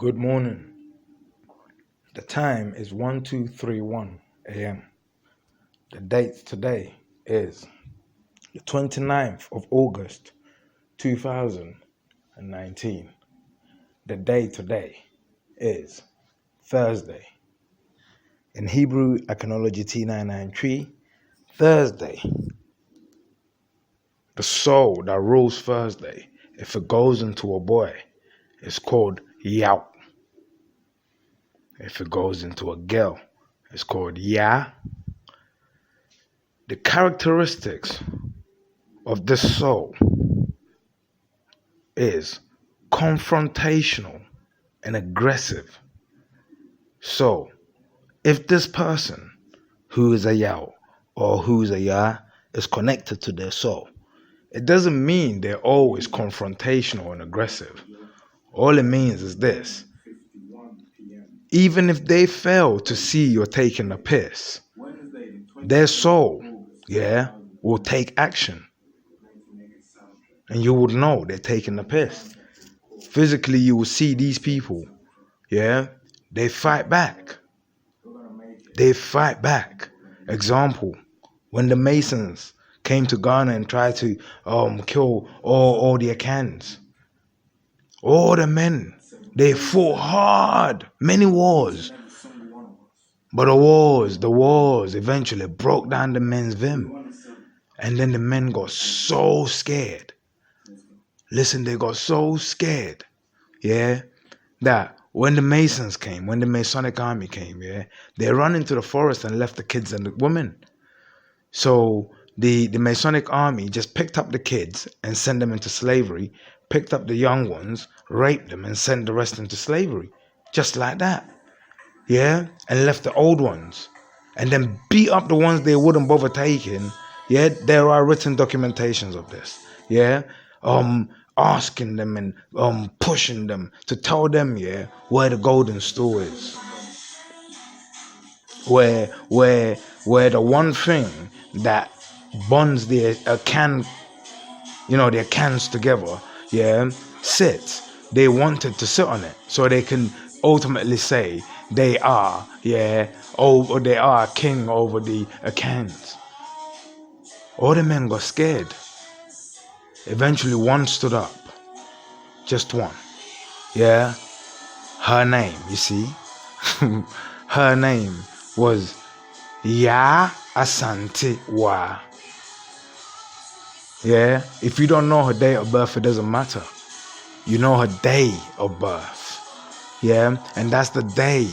Good morning. The time is 1231 a.m. The date today is the 29th of August 2019. The day today is Thursday. In Hebrew Iconology T993, Thursday. The soul that rules Thursday, if it goes into a boy, is called Yao. If it goes into a girl, it's called Ya. The characteristics of this soul is confrontational and aggressive. So, if this person who is a Yao or who is a Ya is connected to their soul, it doesn't mean they're always confrontational and aggressive. All it means is this: even if they fail to see you're taking a piss, their soul, will take action. And you would know they're taking the piss. Physically, you will see these people, they fight back. They fight back. Example, when the Masons came to Ghana and tried to kill all the Akans, all the men, they fought hard, many wars. But the wars eventually broke down the men's vim. And then the men got so scared. Listen, they got so scared, that when the Masons came, when the Masonic army came, they ran into the forest and left the kids and the women. So the Masonic army just picked up the kids and sent them into slavery, picked up the young ones, raped them, and sent the rest into slavery. Just like that, and left the old ones. And then beat up the ones they wouldn't bother taking. There are written documentations of this, asking them and pushing them to tell them, where the golden stool is. Where the one thing that bonds their cans together, sits. They wanted to sit on it so they can ultimately say they are, they are king over the Akans. All the men got scared. Eventually one stood up. Just one. Her name, you see. Her name was Ya Asante Wa. If you don't know her day of birth, it doesn't matter. You know her day of birth. And that's the day,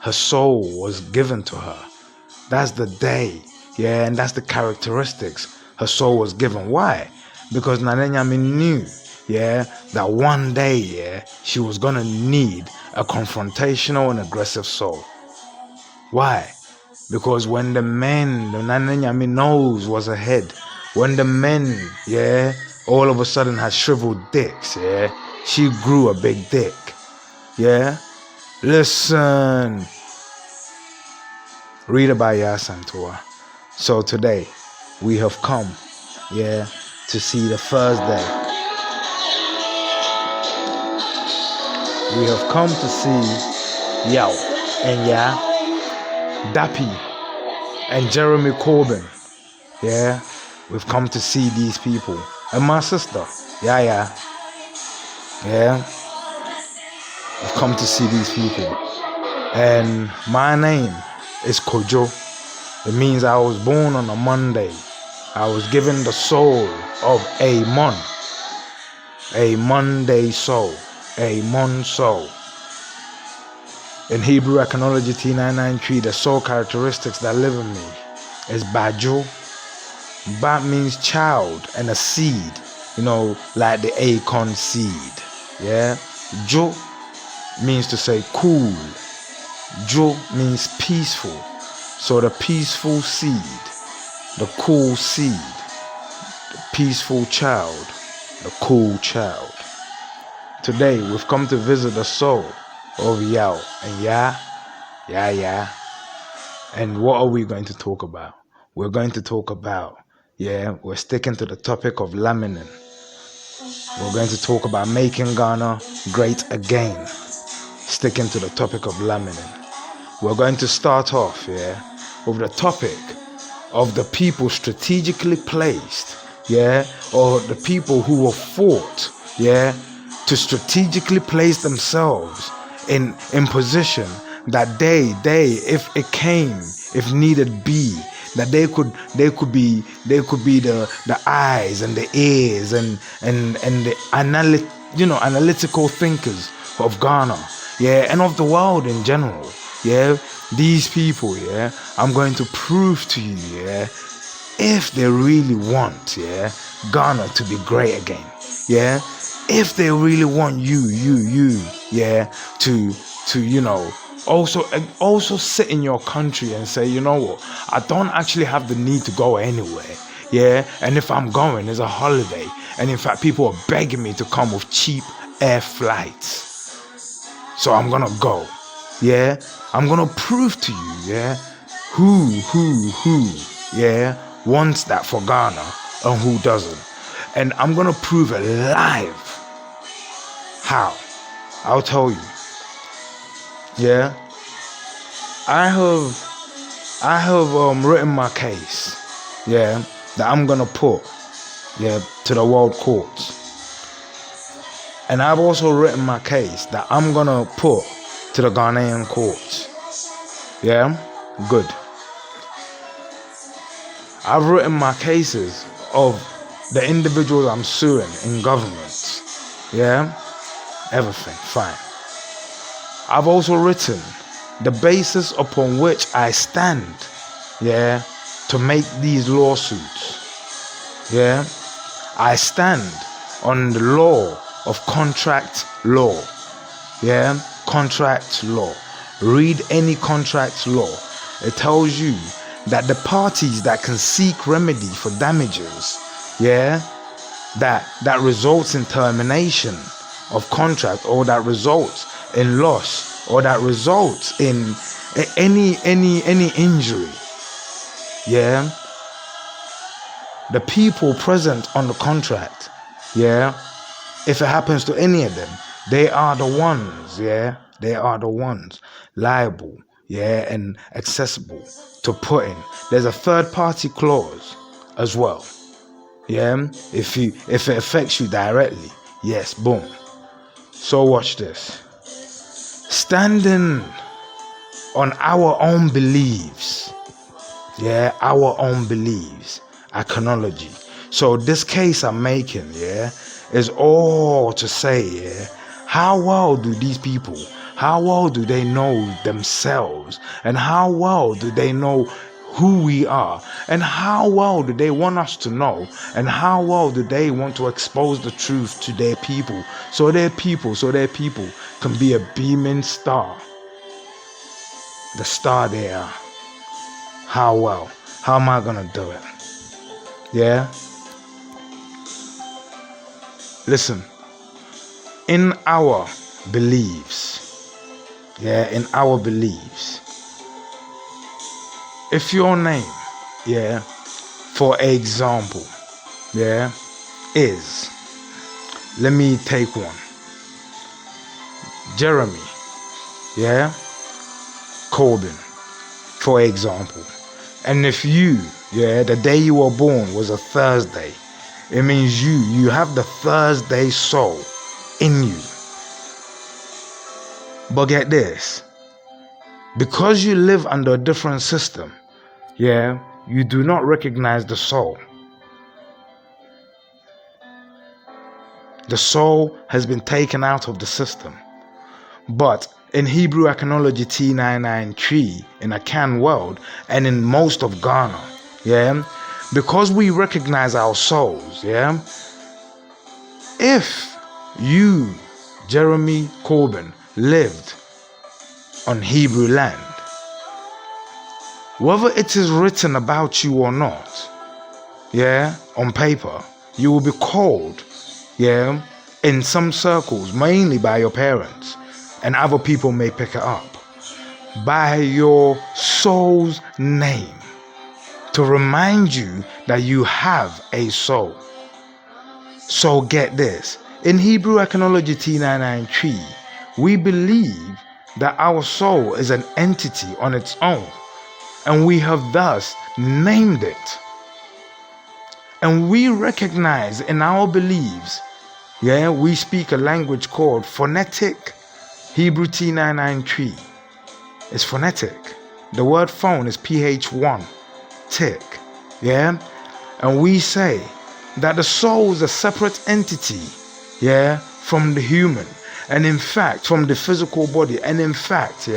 her soul was given to her. That's the day, and that's the characteristics her soul was given. Why? Because Nanenyami knew, that one day, she was gonna need a confrontational and aggressive soul. Why? Because when the Nanenyami nose was ahead, when the men, all of a sudden had shriveled dicks, she grew a big dick. Listen. Read about Ya Santua. So today, we have come, to see the Thursday. We have come to see Yao and Ya, Dappy and Jeremy Corbyn. We've come to see these people. And my sister, We've come to see these people. And my name is Kojo. It means I was born on a Monday. I was given the soul of a Mon. A Monday soul. A Mon soul. In Hebrew Iconology T993, the soul characteristics that live in me is Bajo. Ba means child and a seed. Like the acorn seed. Jo means to say cool. Jo means peaceful. So the peaceful seed, the cool seed, the peaceful child, the cool child. Today we've come to visit the soul of Yao and Ya. And what are we going to talk about? We're going to talk about, we're sticking to the topic of laminin. We're going to talk about making Ghana great again, sticking to the topic of laminin. We're going to start off, with the topic of the people strategically placed, or the people who were fought, to strategically place themselves in position that they, if needed be, that they could be the eyes and the ears and the analytical thinkers of Ghana, and of the world in general. These people, I'm going to prove to you, if they really want, Ghana to be great again, if they really want you, to also sit in your country and say, you know what, I don't actually have the need to go anywhere, and if I'm going, it's a holiday, and in fact, people are begging me to come with cheap air flights, so I'm gonna go, I'm gonna prove to you, who, wants that for Ghana and who doesn't, and I'm gonna prove it live. How? I'll tell you. I have written my case, that I'm gonna put, to the world courts, and I've also written my case that I'm gonna put to the Ghanaian courts. Good. I've written my cases of the individuals I'm suing in government. Everything fine. I've also written the basis upon which I stand, to make these lawsuits. I stand on the law of contract law. Contract law. Read any contract law. It tells you that the parties that can seek remedy for damages, that results in termination of contract, or that results in loss, or that results in any injury, the people present on the contract, if it happens to any of them, they are the ones, they are the ones liable, and accessible to put in. There's a third party clause as well, if it affects you directly, yes, boom. So watch this. Standing on our own beliefs, our own beliefs, iconology. So this case I'm making, is all to say, how well do these people, how well do they know themselves, and how well do they know who we are, and how well do they want us to know, and how well do they want to expose the truth to their people, so their people can be a beaming star, the star they are. How well? How am I gonna do it? Listen, in our beliefs, if your name, for example, is, let me take one, Jeremy, Corbin, for example, and if you, the day you were born was a Thursday, it means you have the Thursday soul in you. But get this, because you live under a different system, you do not recognize the soul. The soul has been taken out of the system. But in Hebrew iconology T993, in Akan world, and in most of Ghana, because we recognize our souls, if you, Jeremy Corbin, lived on Hebrew land, whether it is written about you or not, on paper, you will be called, in some circles, mainly by your parents, and other people may pick it up, by your soul's name, to remind you that you have a soul. So get this. In Hebrew Econology T993, we believe that our soul is an entity on its own, and we have thus named it. And we recognize in our beliefs, we speak a language called phonetic Hebrew T993. It's phonetic. The word phone is PH1, tick, And we say that the soul is a separate entity, from the human. And in fact, from the physical body. And in fact,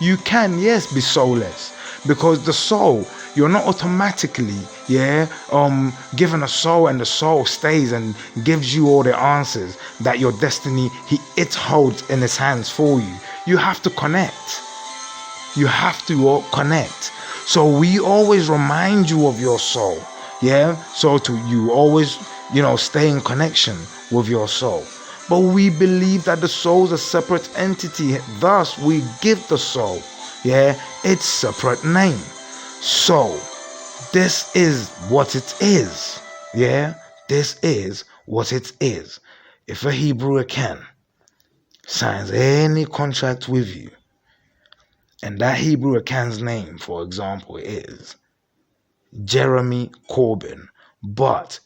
you can, be soulless. Because the soul, you're not automatically, given a soul and the soul stays and gives you all the answers that your destiny, it holds in its hands for you. You have to connect. You have to connect. So we always remind you of your soul. So you always, stay in connection with your soul. But we believe that the soul is a separate entity. Thus, we give the soul, its separate name. So, this is what it is. This is what it is. If a Hebrew can signs any contract with you, and that Hebrew can's name, for example, is Jeremy Corbin, but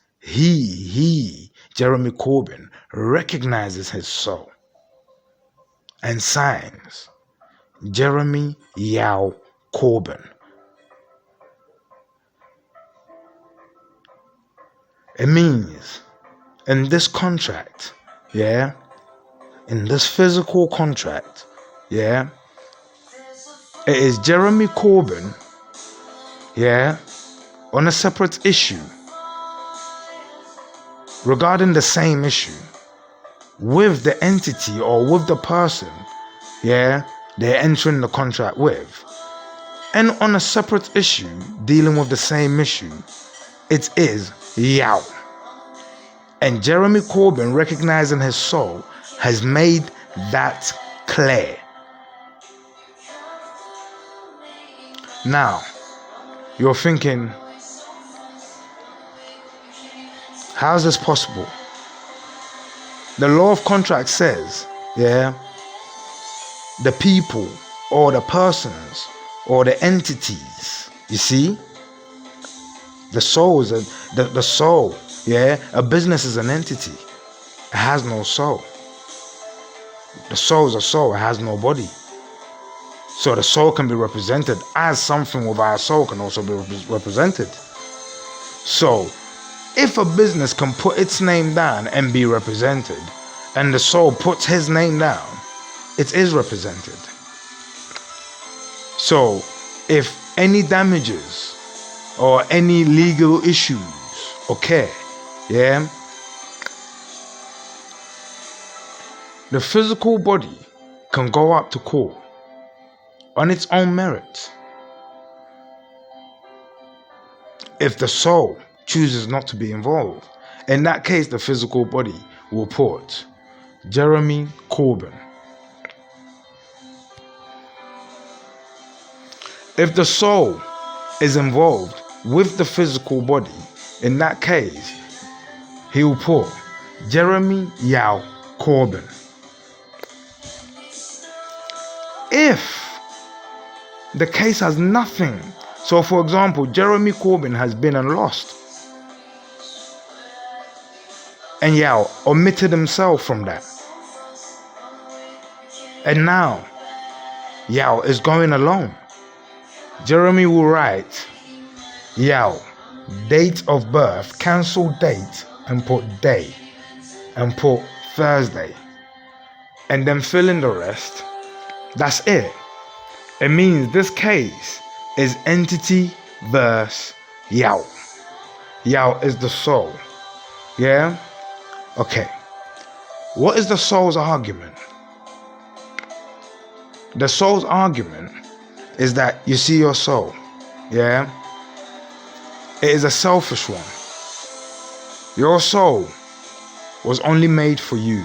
Jeremy Corbin, recognizes his soul and signs Jeremy Yao Corbin. It means in this contract, in this physical contract, it is Jeremy Corbin, on a separate issue, regarding the same issue, with the entity or with the person, they're entering the contract with. And on a separate issue, dealing with the same issue, it is Yao. And Jeremy Corbin, recognizing his soul, has made that clear. Now, you're thinking, how is this possible? The law of contract says, the people or the persons or the entities, you see, the soul is the soul, a business is an entity. It has no soul. The soul is a soul, it has no body. So the soul can be represented as something with our soul can also be represented. So, if a business can put its name down and be represented, and the soul puts his name down, it is represented. So, if any damages or any legal issues occur, the physical body can go up to court on its own merit. If the soul chooses not to be involved, in that case, the physical body will put Jeremy Corbin. If the soul is involved with the physical body, in that case, he will put Jeremy Yao Corbin. If the case has nothing, so for example, Jeremy Corbin has been and lost, and Yao omitted himself from that, and now Yao is going alone, Jeremy will write Yao, date of birth, cancel date, and put day, and put Thursday, and then fill in the rest. That's it. It means this case is entity versus Yao. Yao is the soul. Okay. What is the soul's argument? The soul's argument is that you see your soul. It is a selfish one. Your soul was only made for you.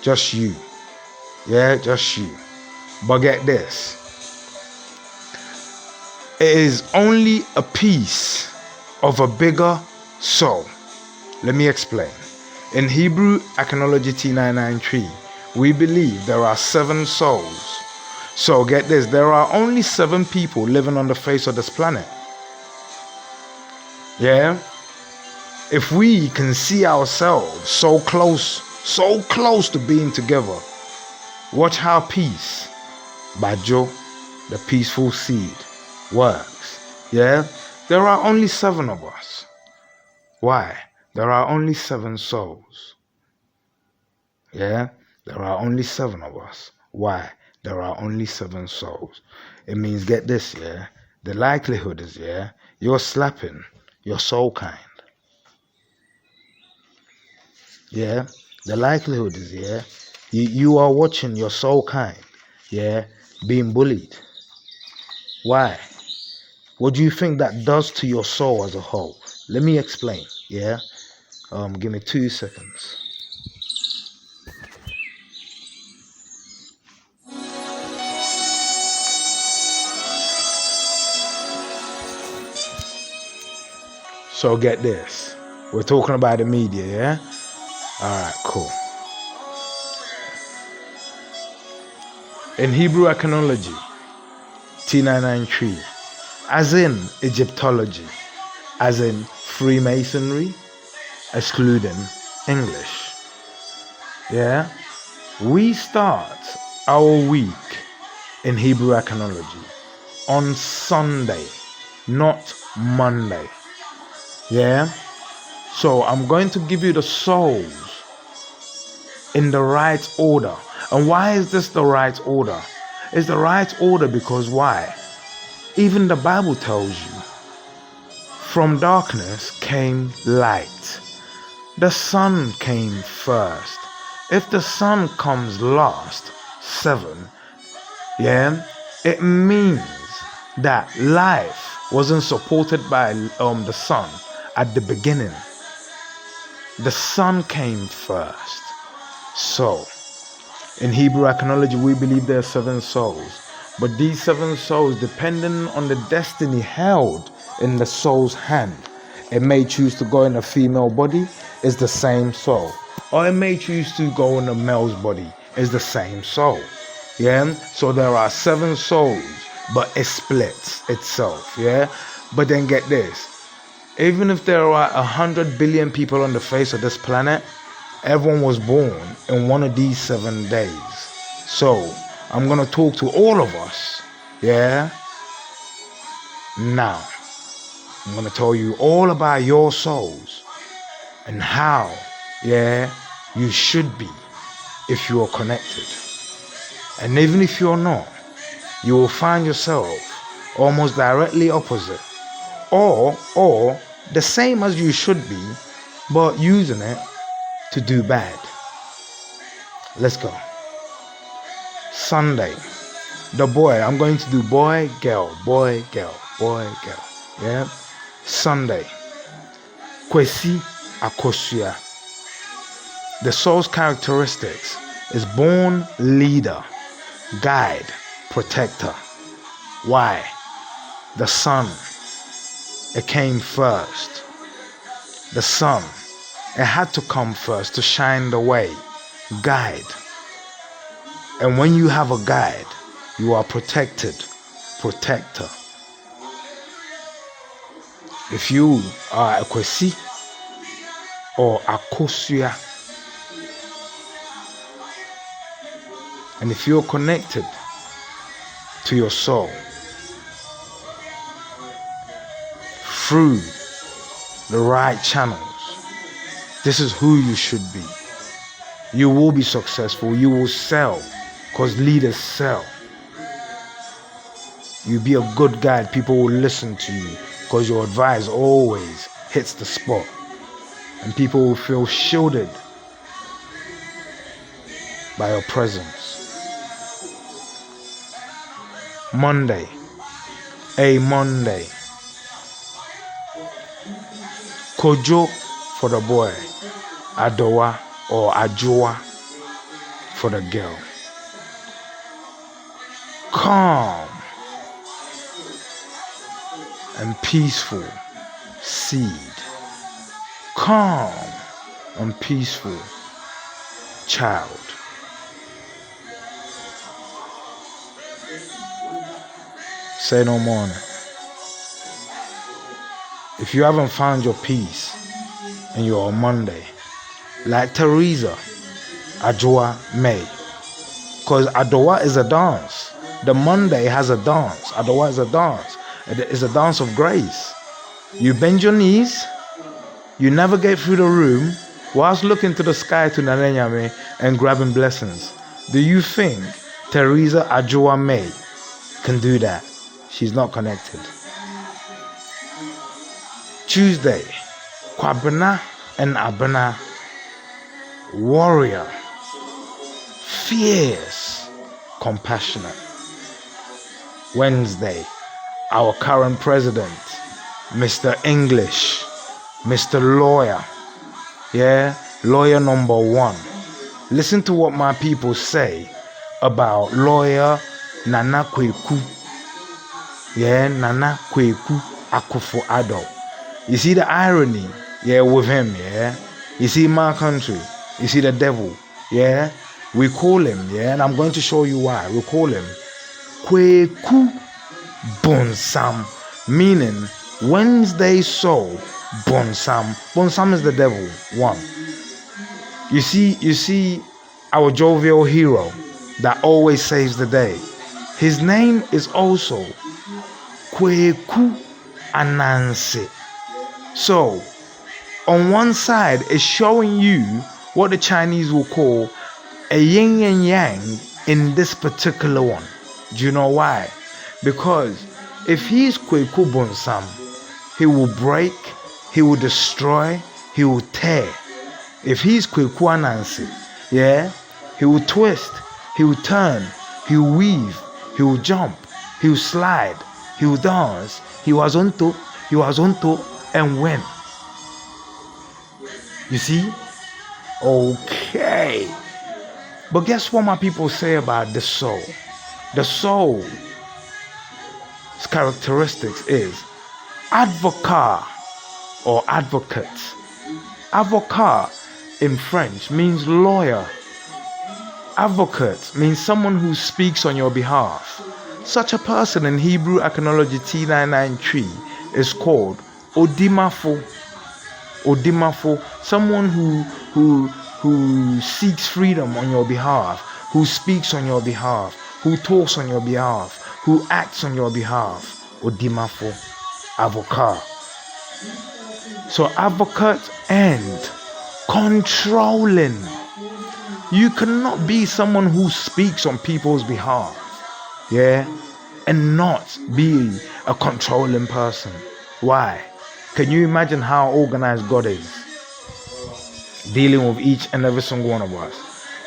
Just you. Just you. But get this. It is only a piece of a bigger soul. Let me explain. In Hebrew Archaeology T993, we believe there are 7 souls. So get this, there are only 7 people living on the face of this planet. Yeah? If we can see ourselves so close to being together, watch how peace by Joe, the peaceful seed, works. Yeah? There are only 7 of us. Why? There are only 7 souls. Yeah? There are only 7 of us. Why? There are only 7 souls. It means, get this, yeah? The likelihood is, yeah, you're slapping your soul kind. Yeah? The likelihood is, yeah, you are watching your soul kind, yeah, being bullied. Why? What do you think that does to your soul as a whole? Let me explain, yeah? Give me 2 seconds. So get this. We're talking about the media, yeah? Alright, cool. In Hebrew Archaeology, T993, as in Egyptology, as in Freemasonry, excluding English. Yeah? We start our week in Hebrew Archaeology on Sunday, not Monday. Yeah? So I'm going to give you the souls in the right order. And why is this the right order? It's the right order because why? Even the Bible tells you, from darkness came light. The sun came first. If the sun comes last, 7, yeah, it means that life wasn't supported by the sun at the beginning. The sun came first. So, in Hebrew Archaeology, we believe there are 7 souls. But these 7 souls, depending on the destiny held in the soul's hand, it may choose to go in a female body, it's the same soul. Or it may choose to go in a male's body, it's the same soul. Yeah? So there are 7 souls, but it splits itself. Yeah? But then get this. Even if there are 100 billion people on the face of this planet, everyone was born in one of these 7 days. So, I'm going to talk to all of us, yeah? Now, I'm going to tell you all about your souls and how, yeah, you should be if you are connected. And even if you're not, you will find yourself almost directly opposite or the same as you should be, but using it to do bad. Let's go. Sunday. The boy. I'm going to do boy, girl, boy, girl, boy, girl. Yeah? Sunday. Kwesi Akosua. The soul's characteristics is born leader, guide, protector. Why? The sun. It came first. The sun. It had to come first to shine the way. Guide. And when you have a guide, you are protected. Protector. If you are a Kwesi or a Akosua, and if you're connected to your soul through the right channels, this is who you should be. You will be successful. You will sell, because leaders sell. You be a good guide. People will listen to you because your advice always hits the spot. And people will feel shielded by your presence. Monday. A Monday. Kojo for the boy. Adowa or Ajoa for the girl. Calm and peaceful seed. Calm and peaceful child. Say no more. If you haven't found your peace and you're on Monday, like Theresa Ajua May, because Adowa is a dance. The Monday has a dance. Adowa is a dance. It's a dance of grace. You bend your knees, you navigate through the room whilst looking to the sky to Nanenyame and grabbing blessings. Do you think Theresa Ajua May can do that? She's not connected. Tuesday, Kwabena and Abena, warrior, fierce, compassionate. Wednesday, our current president, Mr. English, Mr. Lawyer, lawyer number one. Listen to what my people say about lawyer Nana Kweku. Nana Kweku Akufo-Addo. You see the irony, with him, You see my country, you see the devil, We call him, and I'm going to show you why. We call him Kweku Bonsam, meaning Wednesday soul Bonsam. Bonsam is the devil, one. You see our jovial hero that always saves the day. His name is also Kweku Anansi. So, on one side, it's showing you what the Chinese will call a yin and yang in this particular one. Do you know why? Because if he's Kweku Bonsam, he will break, he will destroy, he will tear. If he's Kweku Anansi, he will twist, he will turn, he will weave, he will jump, he will slide, he will dance, he was on top, and win. You see? Okay. But guess what my people say about the soul? The soul's characteristics is advocat or advocate. Avocat in French means lawyer. Advocate means someone who speaks on your behalf. Such a person in Hebrew Iconology T993 is called Odimafo. Odimafo, someone who seeks freedom on your behalf, who speaks on your behalf, who talks on your behalf, who acts on your behalf. Odimafo, avocat. So advocate and controlling. You cannot be someone who speaks on people's behalf, and not be a controlling person. Why? Can you imagine how organized God is? Dealing with each and every single one of us.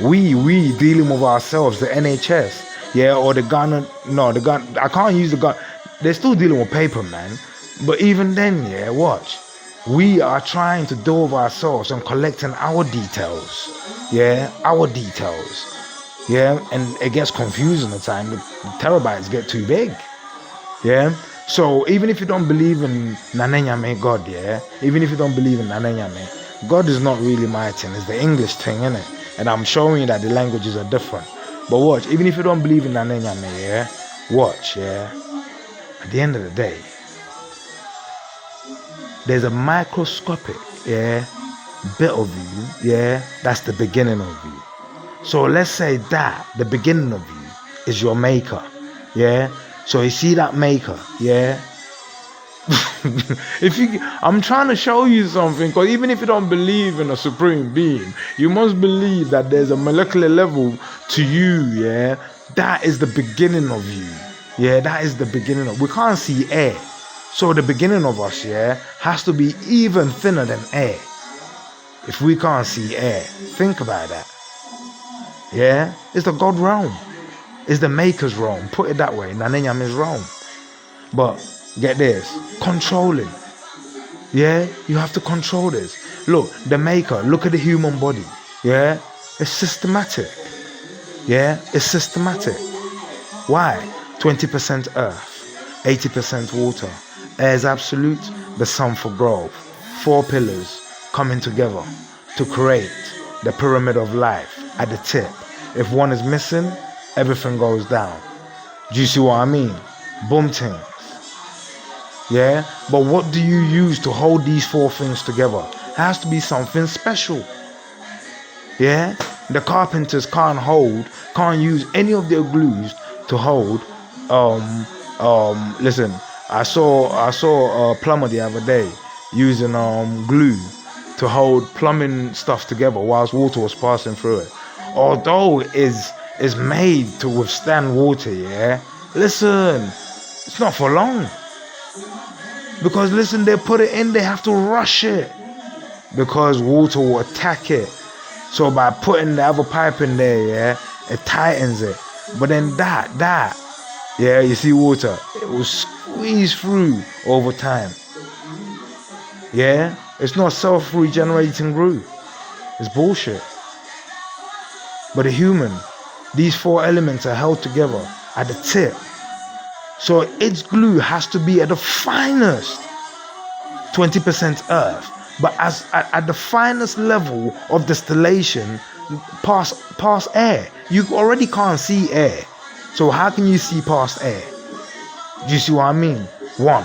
We dealing with ourselves, the NHS, or the gun. No, the gun. I can't use the gun. They're still dealing with paper, man. But even then, watch. We are trying to deal with ourselves and collecting our details. Our details. And it gets confusing at the time. The terabytes get too big. So even if you don't believe in Nanenyame God, even if you don't believe in Nanenyame, God is not really my thing. It's the English thing, innit? And I'm showing you that the languages are different. But watch, even if you don't believe in Nanenyame, watch, at the end of the day, there's a microscopic, bit of you, that's the beginning of you. So let's say that the beginning of you is your maker, So you see that maker, I'm trying to show you something, because even if you don't believe in a supreme being, you must believe that there's a molecular level to you, That is the beginning of you, That is the beginning of. We can't see air, so the beginning of us, has to be even thinner than air. If we can't see air, think about that. It's the God realm. It's the maker's realm. Put it that way. Nanenyame's realm. But get this. Controlling. You have to control this. Look, the maker. Look at the human body. It's systematic. It's systematic. Why? 20% earth. 80% water. Air is absolute. The sun for growth. 4 pillars coming together to create the pyramid of life at the tip. If one is missing, everything goes down. Do you see what I mean? Boom things. Yeah? But what do you use to hold these four things together? It has to be something special. Yeah? The carpenters can't use any of their glues to hold. Listen, I saw a plumber the other day using glue to hold plumbing stuff together whilst water was passing through it. Although it is made to withstand water, yeah? Listen, it's not for long. Because listen, they put it in, they have to rush it. Because water will attack it. So by putting the other pipe in there, yeah, it tightens it. But then that, yeah, you see water, it will squeeze through over time. Yeah? It's not self-regenerating glue. It's bullshit. But a human, these four elements are held together at the tip. So its glue has to be at the finest 20% earth. But at the finest level of distillation, past air. You already can't see air. So how can you see past air? Do you see what I mean? 1.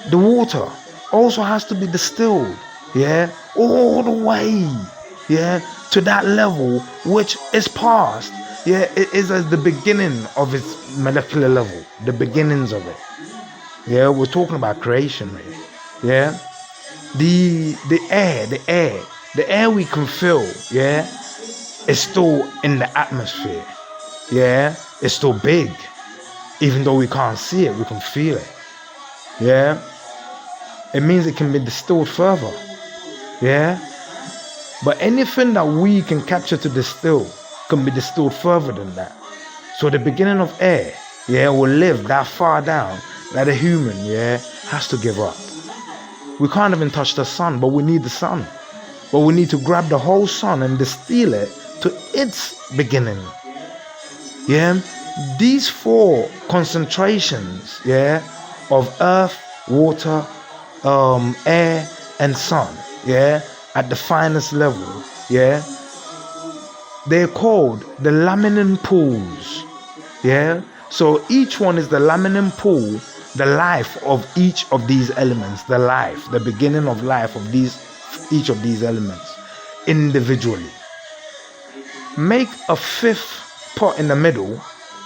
The water also has to be distilled, yeah, all the way, yeah, to that level which is past, yeah, it is as the beginning of its molecular level, the beginnings of it. Yeah, we're talking about creation, really. Yeah, the air we can feel, yeah, is still in the atmosphere. Yeah, it's still big, even though we can't see it, we can feel it. Yeah, it means it can be distilled further. Yeah, but anything that we can capture to distill can be distilled further than that. So the beginning of air, yeah, will live that far down that a human, yeah, has to give up. We can't even touch the sun, but we need the sun. But we need to grab the whole sun and distill it to its beginning. Yeah, these 4 concentrations, yeah, of earth, water, air, and sun, yeah, at the finest level, yeah, they're called the laminin pools. Yeah, so each one is the laminin pool, the life of each of these elements, the beginning of life of each of these elements individually. Make a 5th pot in the middle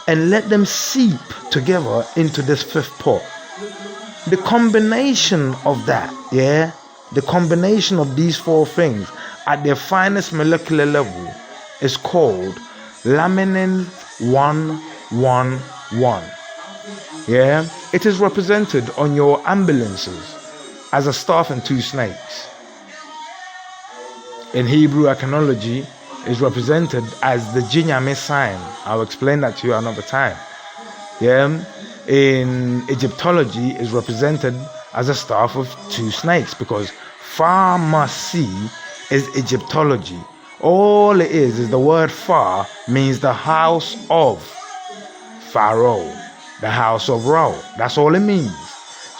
and let them seep together into this 5th pot. The combination of that, yeah, the combination of these 4 things at their finest molecular level is called laminin 111. Yeah, it is represented on your ambulances as a staff and 2 snakes. In Hebrew iconology, is represented as the Jinyame sign. I'll explain that to you another time. Yeah, in Egyptology, is represented as a staff of 2 snakes because pharmacy is Egyptology. All it is the word Phar means the house of Pharaoh, the house of Ra. That's all it means.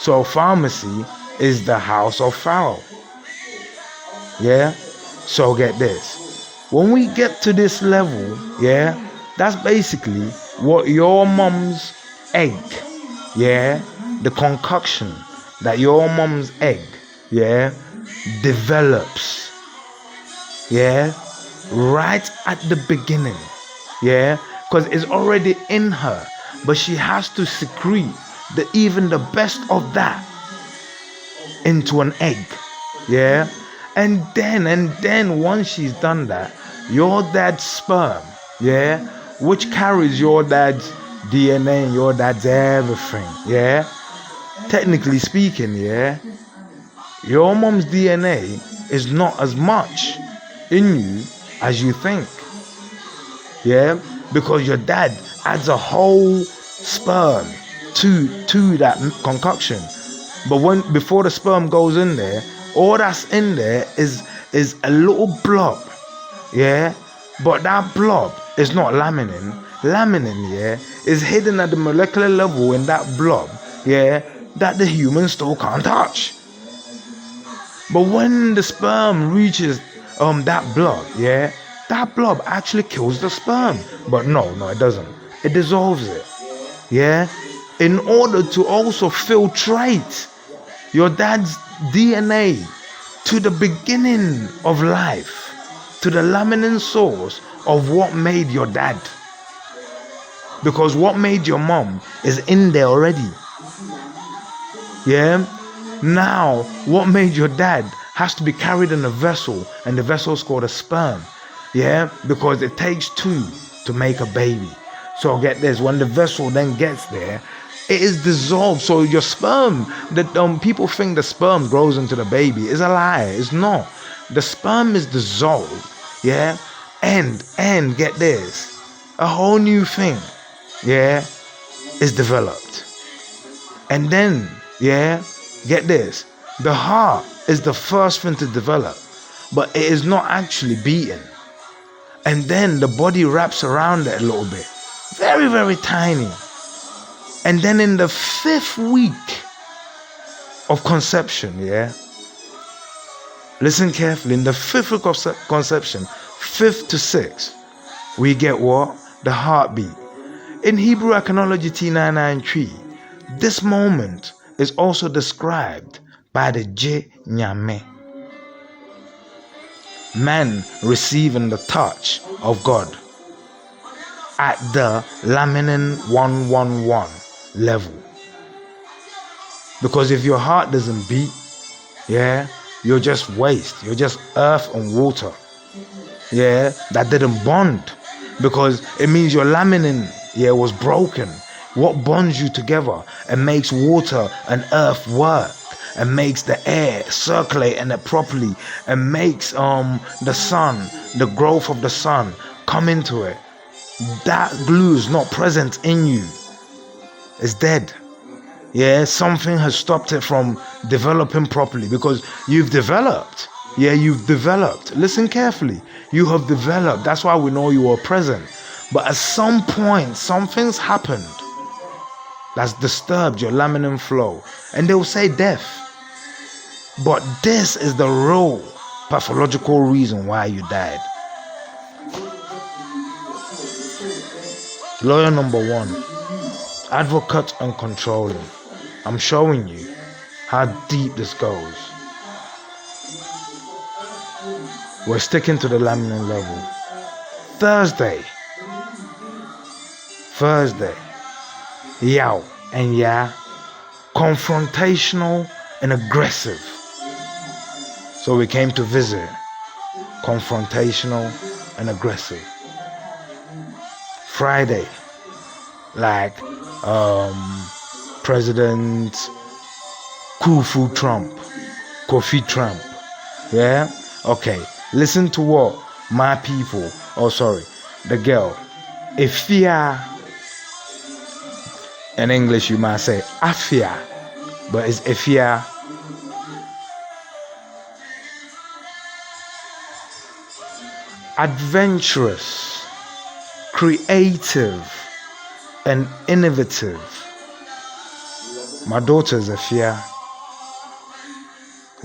So pharmacy is the house of Pharaoh. Yeah? So get this. When we get to this level, yeah, that's basically what your mom's egg, yeah, the concoction that your mom's egg, yeah, develops, yeah, right at the beginning, yeah, because it's already in her, but she has to secrete even the best of that into an egg, yeah. And then once she's done that, your dad's sperm, yeah, which carries your dad's DNA and your dad's everything, yeah, technically speaking, yeah, your mom's DNA is not as much in you as you think, yeah, because your dad adds a whole sperm to that concoction. But before the sperm goes in there, all that's in there is a little blob, yeah? But that blob is not laminin. Laminin, yeah, is hidden at the molecular level in that blob, yeah, that the human still can't touch. But when the sperm reaches that blood, yeah, that blood actually kills the sperm. But no, it doesn't. It dissolves it. Yeah, in order to also filtrate your dad's DNA to the beginning of life, to the laminin source of what made your dad. Because what made your mom is in there already. Yeah? Now, what made your dad has to be carried in a vessel, and the vessel is called a sperm. Yeah? Because it takes two to make a baby. So get this, when the vessel then gets there, it is dissolved. So your sperm, that people think the sperm grows into the baby, is a lie. It's not. The sperm is dissolved. Yeah? And get this, a whole new thing, yeah, is developed. And then, yeah, get this, the heart is the first thing to develop, but it is not actually beating. And then the body wraps around it a little bit, very, very tiny. And then in the 5th week of conception, yeah, listen carefully, in the 5th week of conception, 5th to 6th, we get what? The heartbeat. In Hebrew Iconology T993, this moment is also described by the Je Nyame. Man receiving the touch of God at the laminin 111 level. Because if your heart doesn't beat, yeah, you're just waste. You're just earth and water. Yeah, that didn't bond. Because it means your laminin, yeah, was broken. What bonds you together and makes water and earth work, and makes the air circulate in it properly, and makes the sun, the growth of the sun, come into it. That glue is not present in you. It's dead. Yeah, something has stopped it from developing properly, because you've developed. Yeah, you've developed. Listen carefully. You have developed. That's why we know you are present. But at some point, something's happened that's disturbed your laminin flow. And they will say death. But this is the real pathological reason why you died. Lawyer number 1. Advocate and controlling. I'm showing you how deep this goes. We're sticking to the laminin level. Thursday. Yao and Ya. Confrontational and aggressive. So we came to visit. Confrontational and aggressive. Friday. Like President Kofi Trump. Yeah? Okay. Listen to what my people, the girl, Efia, in English you might say Afia, but it's Efia. Adventurous, creative, and innovative. My daughter is Efia.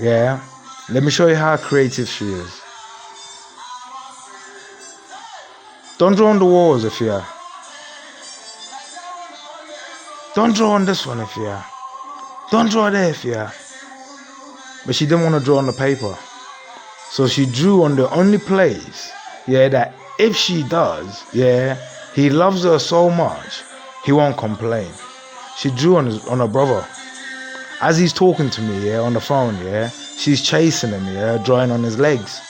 Yeah? Let me show you how creative she is. Don't draw on the walls, Efia. Don't draw on this one, Efia. Don't draw there, Efia. But she didn't want to draw on the paper. So she drew on the only place, yeah, that if she does, yeah, he loves her so much, he won't complain. She drew on her brother. As he's talking to me, yeah, on the phone, yeah, she's chasing him, yeah, drawing on his legs.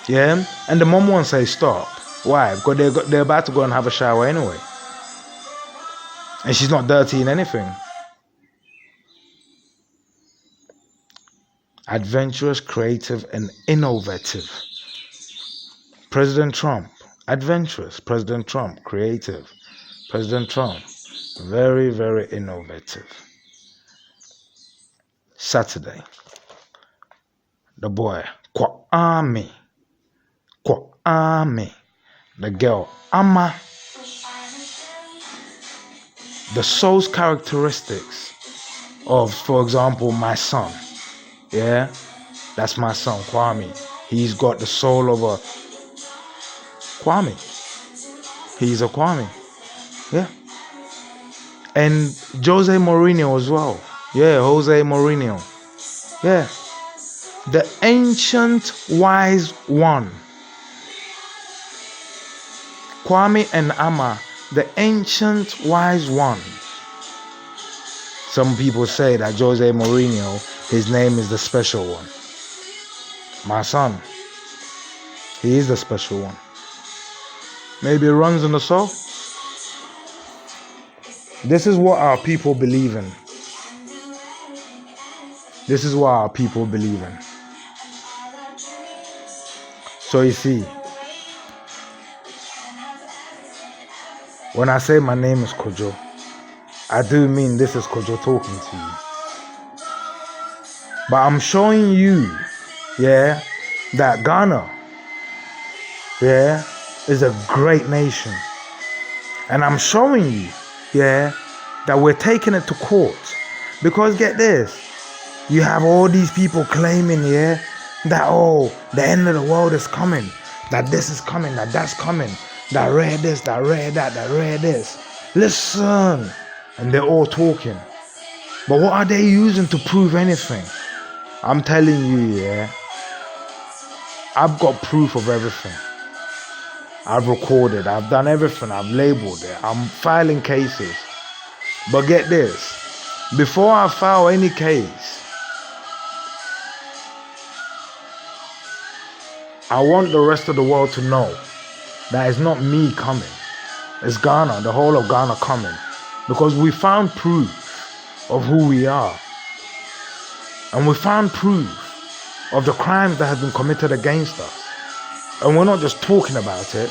Yeah? And the mom won't say stop. Why? Because they're about to go and have a shower anyway. And she's not dirty in anything. Adventurous, creative, and innovative. President Trump, adventurous. President Trump, creative. President Trump, very, very innovative. Saturday, the boy, Kwame. The girl, Ama. The soul's characteristics of, for example, my son. Yeah, that's my son, Kwame. He's got the soul of a Kwame. He's a Kwame. Yeah. And Jose Mourinho as well. Yeah, Jose Mourinho. Yeah. The ancient wise one. Kwame and Ama, the ancient wise one. Some people say that Jose Mourinho, his name is the special one. My son, he is the special one. Maybe it runs in the soul. This is what our people believe in. This is what our people believe in. So you see, when I say my name is Kojo, I do mean this is Kojo talking to you. But I'm showing you, yeah, that Ghana, yeah, is a great nation. And I'm showing you, yeah, that we're taking it to court. Because get this, you have all these people claiming, yeah, that, oh, the end of the world is coming, that this is coming, that that's coming, that rare this, that rare that, that rare this. Listen. And they're all talking. But what are they using to prove anything? I'm telling you, yeah, I've got proof of everything. I've recorded, I've done everything, I've labeled it, I'm filing cases. But get this, before I file any case, I want the rest of the world to know that it's not me coming. It's Ghana, the whole of Ghana coming. Because we found proof of who we are. And we found proof of the crimes that have been committed against us. And we're not just talking about it,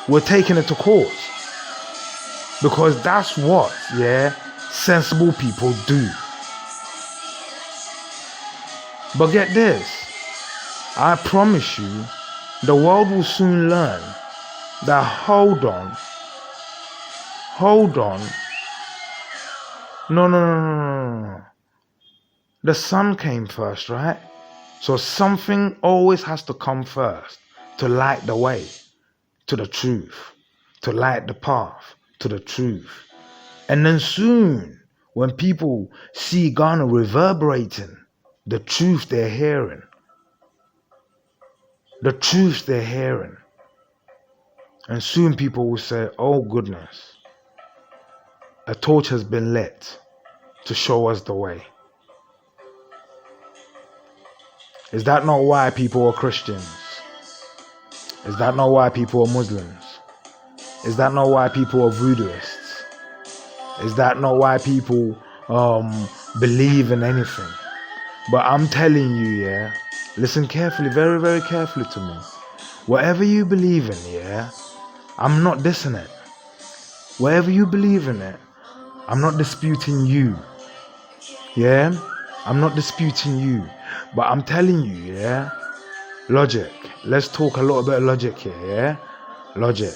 we're taking it to court. Because that's what, yeah, sensible people do. But get this, I promise you, the world will soon learn that hold on, no. The sun came first, right? So something always has to come first to light the way to the truth, to light the path to the truth. And then soon, when people see Ghana reverberating, the truth they're hearing, and soon people will say, oh goodness, a torch has been lit to show us the way. Is that not why people are Christians? Is that not why people are Muslims? Is that not why people are Voodooists? Is that not why people believe in anything? But I'm telling you, yeah, listen carefully, very, very carefully to me. Whatever you believe in, yeah, I'm not dissing it. Whatever you believe in it, I'm not disputing you. Yeah? I'm not disputing you. But I'm telling you, yeah? Logic. Let's talk a little bit of logic here, yeah? Logic.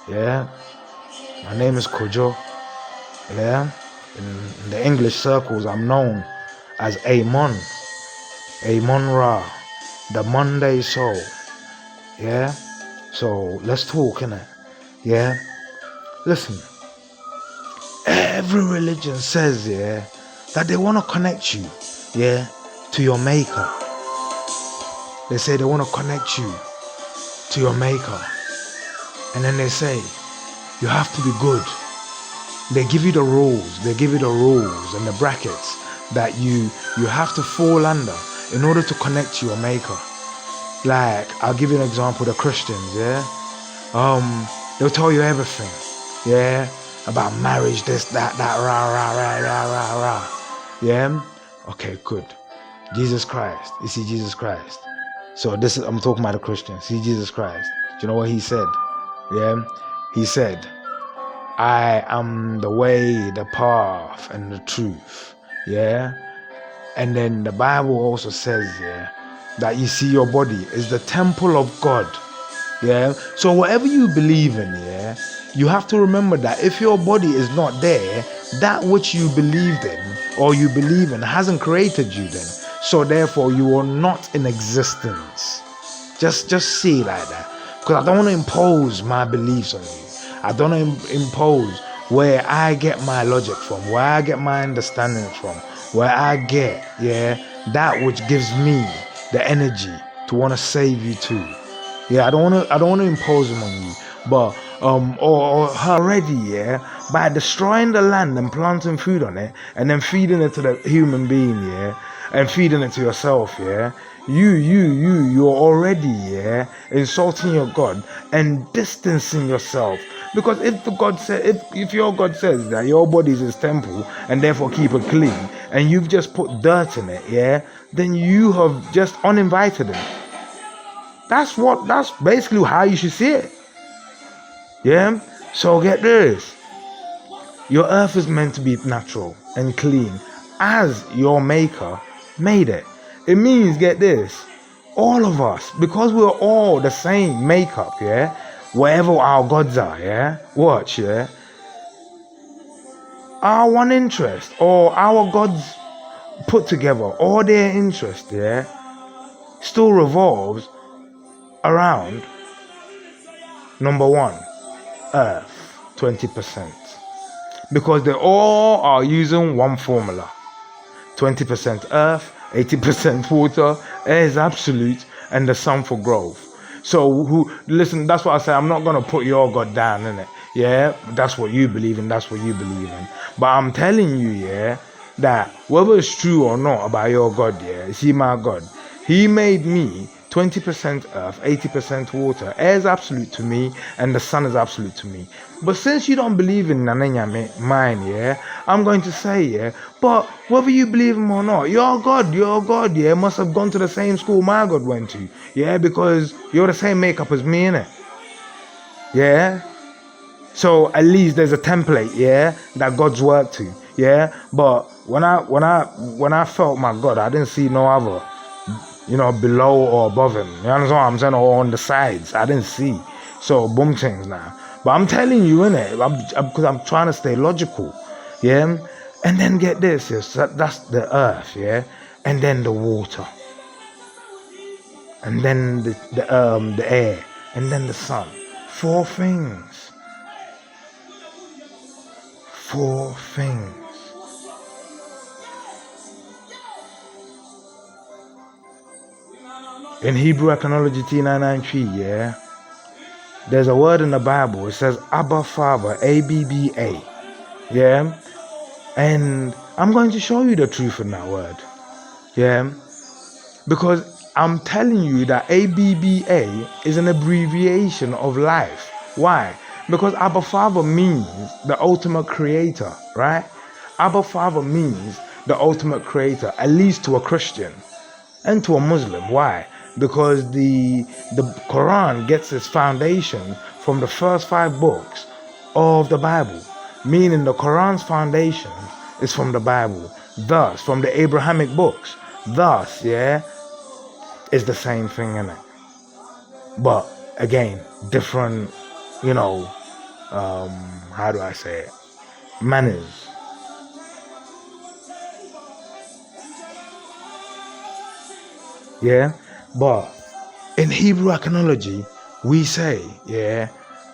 Yeah? My name is Kojo. Yeah? In the English circles, I'm known as Amon. Amon Ra. The Monday soul. Yeah? So, let's talk, innit? Yeah? Listen. Every religion says, yeah, that they want to connect you, yeah, to your maker. They say they want to connect you to your maker. And then they say, you have to be good. They give you the rules. They give you the rules and the brackets that you have to fall under in order to connect to your maker. Like, I'll give you an example, the Christians, yeah? They'll tell you everything, yeah? About marriage, this, that, rah. Yeah? Okay, good. Jesus Christ. You see Jesus Christ. So I'm talking about the Christians. See Jesus Christ. Do you know what he said? Yeah? He said, I am the way, the path, and the truth. Yeah? And then the Bible also says, yeah, that you see your body is the temple of God. Yeah? So whatever you believe in, yeah, you have to remember that if your body is not there, that which you believed in or you believe in hasn't created you then. So therefore, you are not in existence. Just see it like that. Because I don't want to impose my beliefs on you. I don't want to impose where I get my logic from, where I get my understanding from, where I get, that which gives me the energy to want to save you too. I don't want to impose them on you. But or already, by destroying the land and planting food on it and then feeding it to the human being, and feeding it to yourself, you're already, insulting your God and distancing yourself. Because if your God says that your body is his temple and therefore keep it clean, and you've just put dirt in it, then you have just uninvited him. That's basically how you should see it. So get this. Your earth is meant to be natural and clean as your maker made it. It means, get this, all of us, because we're all the same makeup, wherever our gods are, our one interest, or our gods put together, all their interest, still revolves around number one, earth, 20%. Because they all are using one formula. 20% earth, 80% water, air is absolute, and the sun for growth. So listen, that's what I say. I'm not going to put your God down, innit? That's what you believe in, that's what you believe in. But I'm telling you, that whether it's true or not about your God, see my God, he made me 20% earth, 80% water. Air is absolute to me, and the sun is absolute to me. But since you don't believe in mine, I'm going to say, but whether you believe him or not, your God, must have gone to the same school my God went to, because you're the same makeup as me, innit? So at least there's a template, that God's worked to, But when I felt my God, I didn't see no other, below or above him. You understand what I'm saying? Or on the sides. I didn't see. So, boom things now. But I'm telling you, innit? Because I'm trying to stay logical. And then get this. That's the earth, and then the water. And then the air. And then the sun. 4 things. 4 things. In Hebrew Iconology T993, there's a word in the Bible. It says Abba Father, ABBA. And I'm going to show you the truth in that word. Because I'm telling you that ABBA is an abbreviation of life. Why? Because Abba Father means the ultimate creator, right? Abba Father means the ultimate creator, at least to a Christian and to a Muslim. Why? Because the Quran gets its foundation from the first 5 books of the Bible, meaning the Quran's foundation is from the Bible, thus from the Abrahamic books, thus it's the same thing, innit? But again, different, how do I say it, manners. But in Hebrew iconology, we say,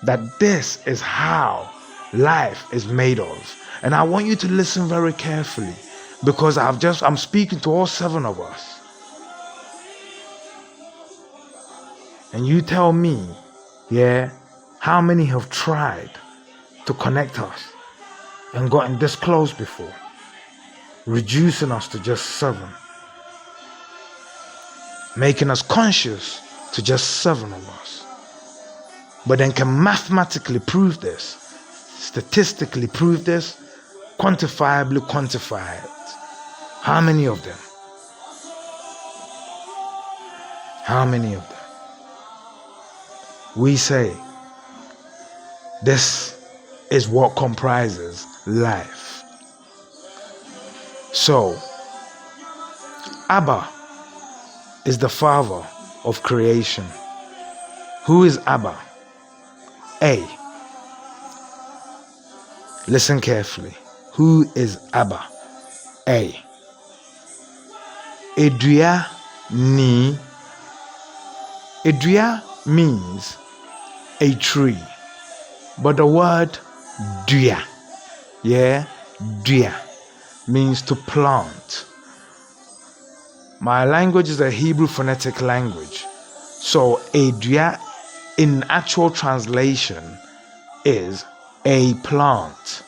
that this is how life is made of. And I want you to listen very carefully, because I'm speaking to all 7 of us. And you tell me, how many have tried to connect us and gotten this close before, reducing us to just 7. Making us conscious to just 7 of us. But then can mathematically prove this, statistically prove this, quantifiably quantify it. How many of them? How many of them? We say this is what comprises life. So, Abba is the father of creation. Who is Abba? A. Listen carefully. Who is Abba? A. Edua ni. Edua means a tree, but the word dua, dua, means to plant. My language is a Hebrew phonetic language, so edua in actual translation is a plant.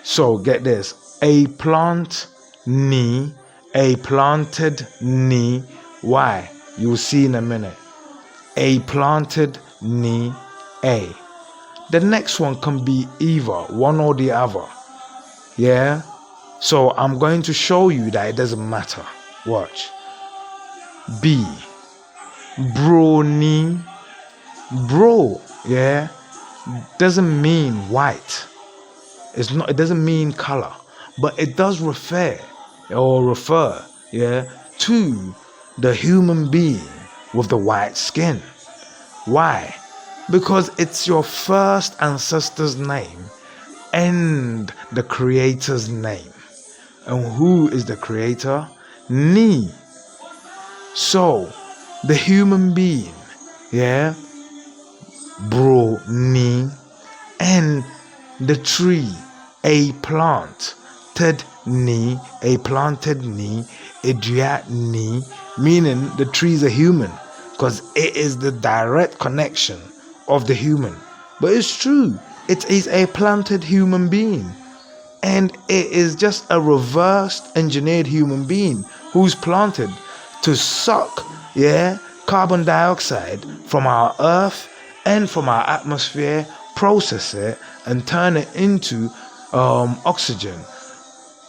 So get this, a plant ni, a planted ni. Why? You will see in a minute. A planted ni, a. The next one can be either one or the other. So I'm going to show you that it doesn't matter. Watch. B. Bro ni. Bro, doesn't mean white. It doesn't mean color, but it does refer to the human being with the white skin. Why? Because it's your first ancestor's name and the creator's name. And who is the creator? Ni. So the human being, bro ni, and the tree, a planted ni, edua ni, meaning the tree is a human, because it is the direct connection of the human. But it's true, it is a planted human being, and it is just a reversed engineered human being who's planted to suck carbon dioxide from our earth and from our atmosphere, process it and turn it into oxygen.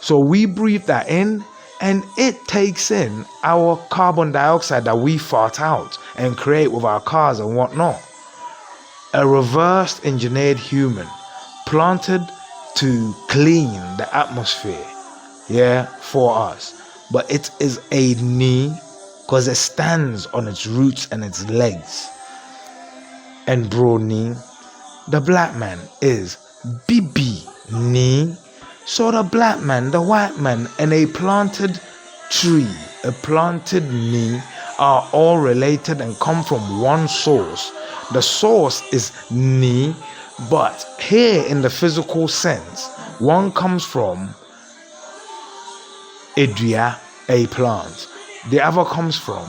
So we breathe that in, and it takes in our carbon dioxide that we fart out and create with our cars and whatnot. A reversed engineered human planted to clean the atmosphere for us. But it is a ni because it stands on its roots and its legs. And bro ni, the black man is bibi ni. So the black man, the white man, and a planted tree, a planted ni, are all related and come from one source. The source is ni, but here in the physical sense, one comes from edua, a plant. The other comes from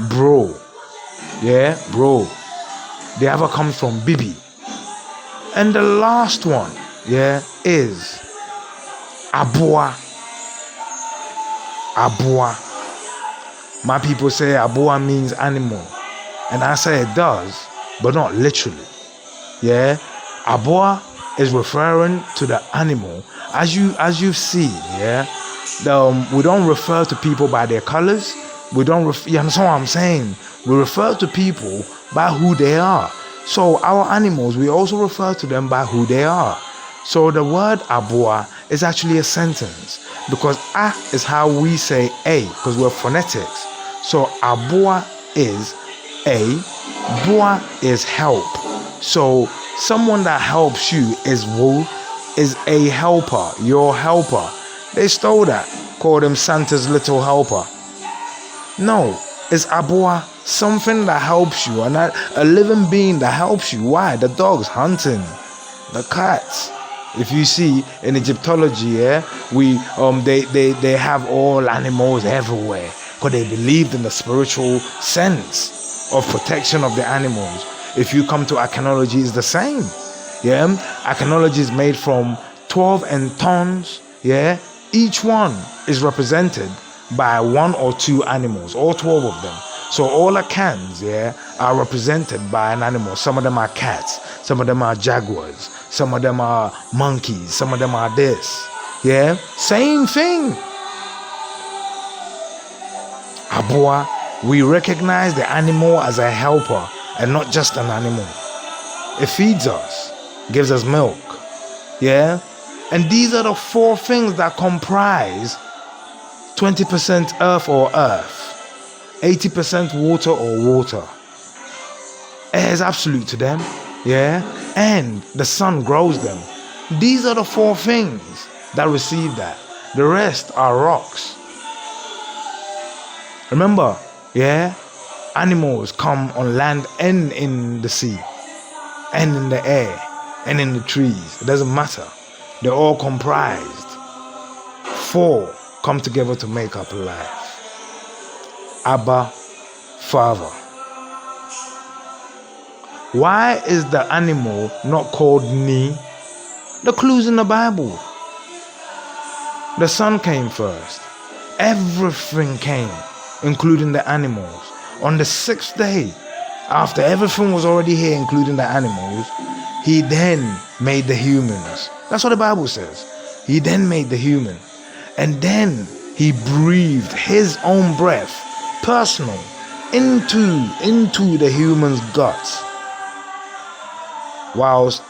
bro. Bro. The other comes from bibi. And the last one, is aboa. Aboa. My people say aboa means animal. And I say it does, but not literally. Aboa is referring to the animal. As you've seen, we don't refer to people by their colors. You understand what I'm saying? We refer to people by who they are. So our animals, we also refer to them by who they are. So the word aboa is actually a sentence, because a is how we say a, because we're phonetics. So aboa is a, boa is help. So someone that helps you is a helper, your helper. They stole that, called him Santa's little helper. No, it's aboa, something that helps you, and a living being that helps you. Why? The dogs hunting, the cats. If you see in Egyptology, they have all animals everywhere, because they believed in the spiritual sense of protection of the animals. If you come to archaeology, it's the same. Archaeology is made from 12 entons. Each one is represented by one or two animals, all 12 of them. So all the cans, are represented by an animal. Some of them are cats, some of them are jaguars, some of them are monkeys, some of them are this. Same thing. Aboa, we recognize the animal as a helper and not just an animal. It feeds us, gives us milk. And these are the four things that comprise 20% earth or earth, 80% water or water. Air is absolute to them, and the sun grows them. These are the four things that receive that. The rest are rocks. Remember, yeah, animals come on land and in the sea, and in the air, and in the trees. It doesn't matter. They're all comprised. Four come together to make up life. Abba, Father. Why is the animal not called Ni? The clue's in the Bible. The sun came first. Everything came, including the animals. On the sixth day, after everything was already here, including the animals, he then made the humans. That's what the Bible says. He then made the human. And then he breathed his own breath, personal, into the human's guts. Whilst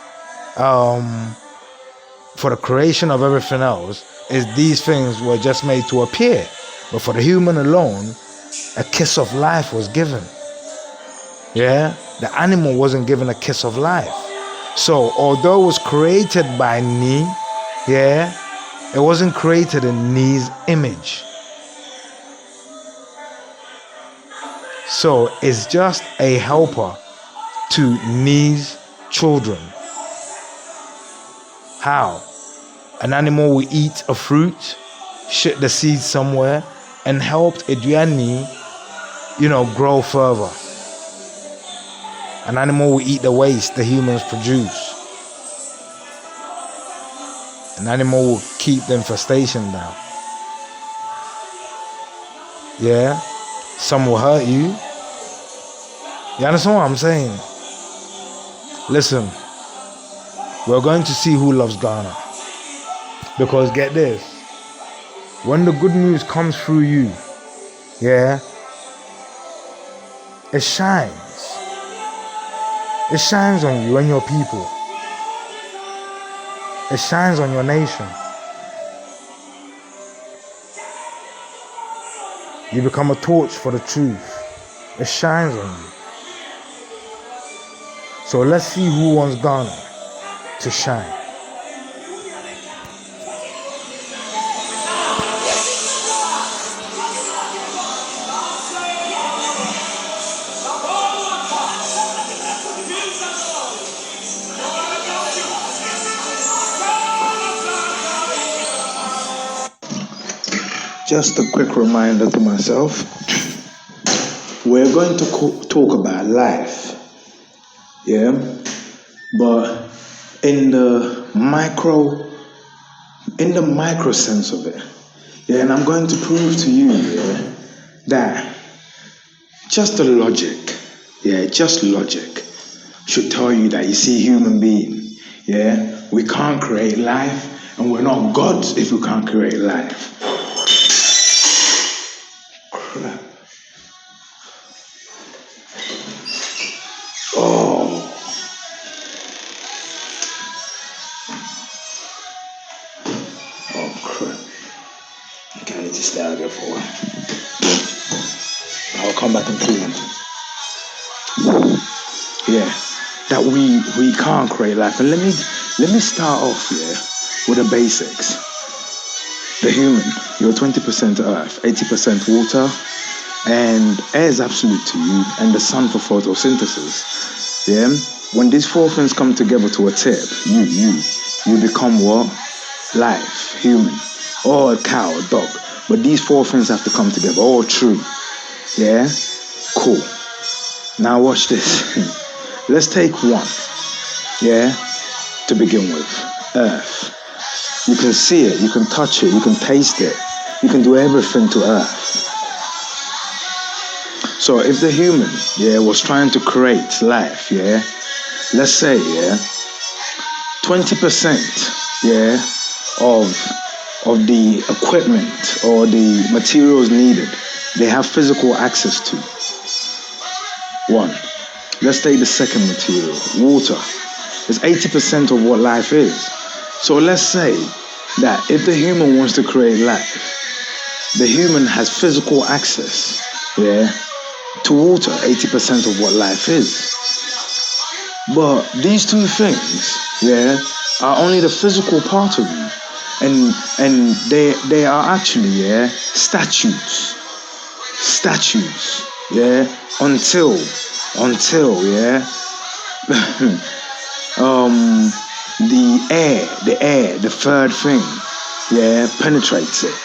for the creation of everything else, is these things were just made to appear. But for the human alone, a kiss of life was given. Yeah? The animal wasn't given a kiss of life. So, although it was created by Ni, yeah, it wasn't created in Ni's image. So, it's just a helper to Ni's children. How? An animal will eat a fruit, shit the seed somewhere, and help Adriani, grow further. An animal will eat the waste the humans produce. An animal will keep the infestation down. Yeah? Some will hurt you. You understand what I'm saying? Listen, we're going to see who loves Ghana. Because get this, when the good news comes through you, yeah, it shines. It shines on you and your people. It shines on your nation. You become a torch for the truth. It shines on you. So let's see who wants Ghana to shine. Just a quick reminder to myself, we're going to talk about life, yeah, but in the micro sense of it, yeah, and I'm going to prove to you, yeah, that just the logic, just logic should tell you that, you see, human being, yeah, we can't create life, and we're not gods if we can't create life. Crap. Oh. Oh, crap. Okay, I need to stay out there for a while. I'll come back and clean. Yeah, that we can't create life. And let me start off, with the basics. The human, you're 20% earth, 80% water, and air is absolute to you, and the sun for photosynthesis. Yeah? When these four things come together to a tip, you become what? Life, human, or a cow, a dog. But these four things have to come together, all true. Yeah? Cool. Now watch this. Let's take one, to begin with. Earth. You can see it, you can touch it, you can taste it, you can do everything to earth. So if the human, was trying to create life, let's say, 20%, of the equipment or the materials needed, they have physical access to. One. Let's take the second material, water. It's 80% of what life is. So let's say that if the human wants to create life, the human has physical access, to water, 80% of what life is. But these two things, are only the physical part of you, and they are actually, statutes. statues, yeah, until, yeah, the third thing, yeah, penetrates it,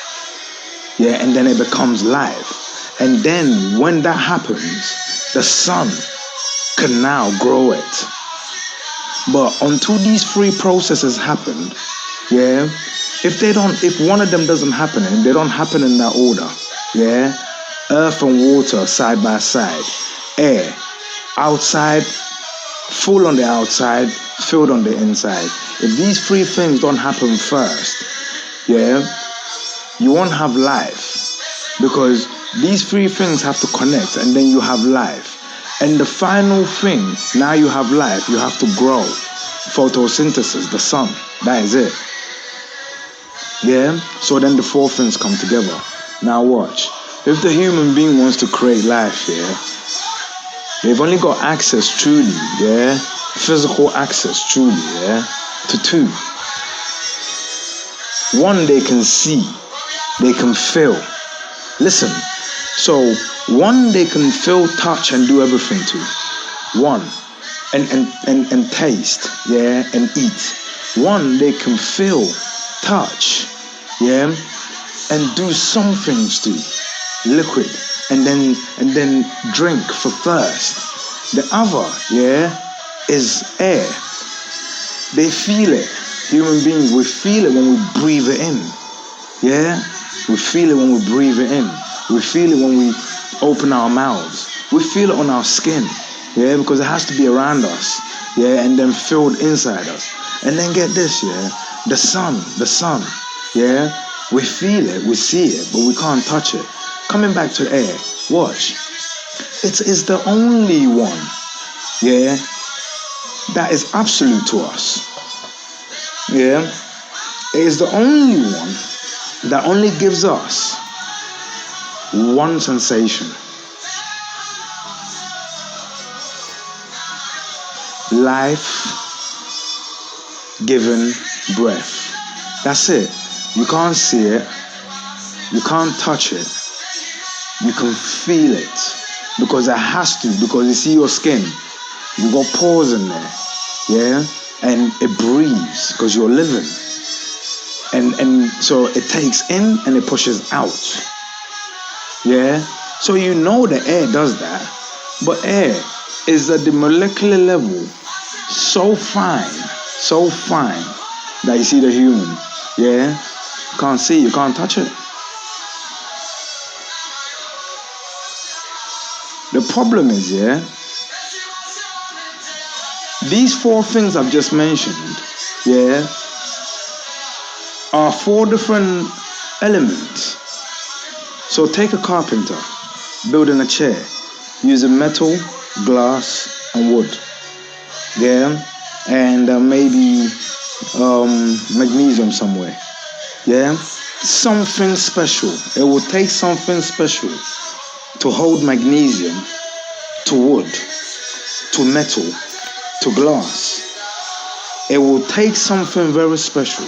yeah, and then it becomes live. And then when that happens, the sun can now grow it. But until these three processes happen, yeah, if one of them doesn't happen, and they don't happen in that order, yeah, earth and water side by side, air, outside, full on the outside, filled on the inside. If these three things don't happen first, yeah, you won't have life, because these three things have to connect, and then you have life. And the final thing, now you have life, you have to grow. Photosynthesis, the sun, that is it. Yeah? So then the four things come together. Now watch. If the human being wants to create life, yeah, they've only got access truly, yeah, physical access truly, yeah, to two. One, they can see, they can feel. Listen, so one, they can feel, touch, and do everything to. One, and taste, yeah, and eat. One, they can feel, touch, yeah, and do some things to. Liquid, and then drink for thirst. The other, yeah, is air. They feel it. Human beings, we feel it when we breathe it in. Yeah? We feel it when we breathe it in. We feel it when we open our mouths. We feel it on our skin. Yeah? Because it has to be around us. Yeah? And then filled inside us. And then get this, yeah? The sun. Yeah? We feel it, we see it, but we can't touch it. Coming back to air, watch. It's the only one, yeah, that is absolute to us. Yeah, it is the only one that only gives us one sensation. Life-given breath. That's it. You can't see it. You can't touch it. You can feel it, because it has to, because you see your skin, you got pores in there, yeah, and it breathes because you're living, and so it takes in and it pushes out, yeah. So you know the air does that, but air is at the molecular level so fine that you see the human, yeah, you can't see, you can't touch it. The problem is, yeah, these four things I've just mentioned, yeah, are four different elements. So take a carpenter building a chair using metal, glass, and wood, yeah, and maybe magnesium somewhere, yeah, something special. It will take something special to hold magnesium, to wood, to metal, to glass. It will take something very special.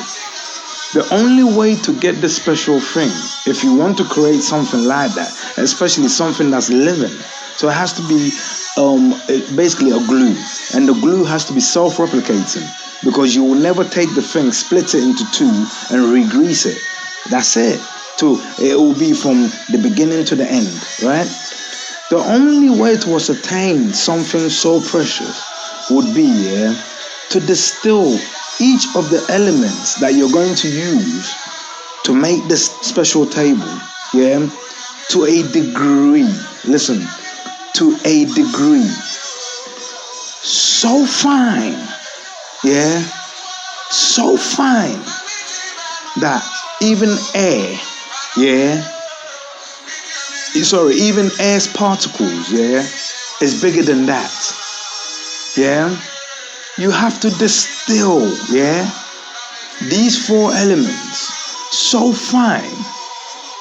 The only way to get this special thing, if you want to create something like that, especially something that's living, so it has to be basically a glue, and the glue has to be self-replicating, because you will never take the thing, split it into two, and re-grease it. That's it. It will be from the beginning to the end, right? The only way to ascertain something so precious would be, yeah, to distill each of the elements that you're going to use to make this special table, yeah, to a degree. Listen, to a degree so fine, yeah, so fine that even air, yeah, even air's particles, yeah, is bigger than that, yeah. You have to distill, yeah, these four elements so fine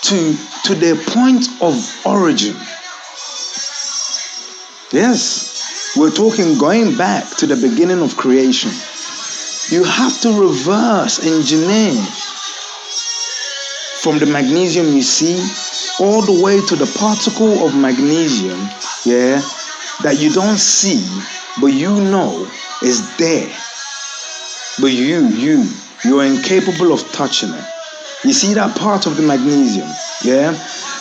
to their point of origin. Yes, we're talking going back to the beginning of creation. You have to reverse engineer from the magnesium you see all the way to the particle of magnesium, yeah, that you don't see, but you know is there. But you're incapable of touching it. You see that part of the magnesium, yeah,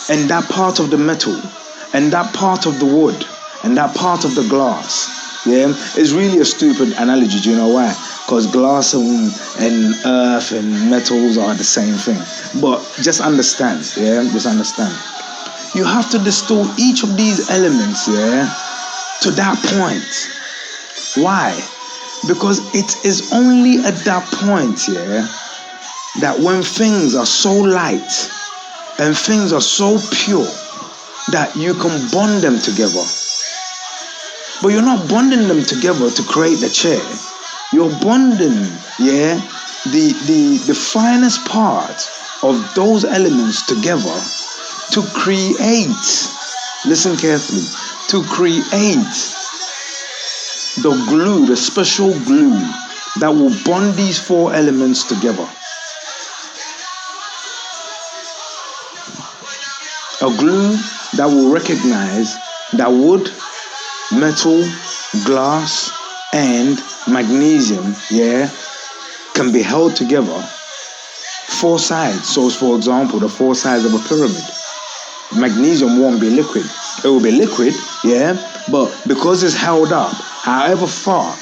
and that part of the metal, and that part of the wood, and that part of the glass, yeah. It's really a stupid analogy. Do you know why? Because glass and earth and metals are the same thing. But just understand, yeah, just understand. You have to distill each of these elements, yeah, to that point. Why? Because it is only at that point, yeah, that when things are so light and things are so pure that you can bond them together. But you're not bonding them together to create the chair. You're bonding, yeah, the finest part of those elements together to create, listen carefully, to create the glue, the special glue that will bond these four elements together. A glue that will recognize that wood, metal, glass, and magnesium, yeah, can be held together. Four sides. So, for example, the four sides of a pyramid. Magnesium won't be liquid. It will be liquid, yeah, but because it's held up, however far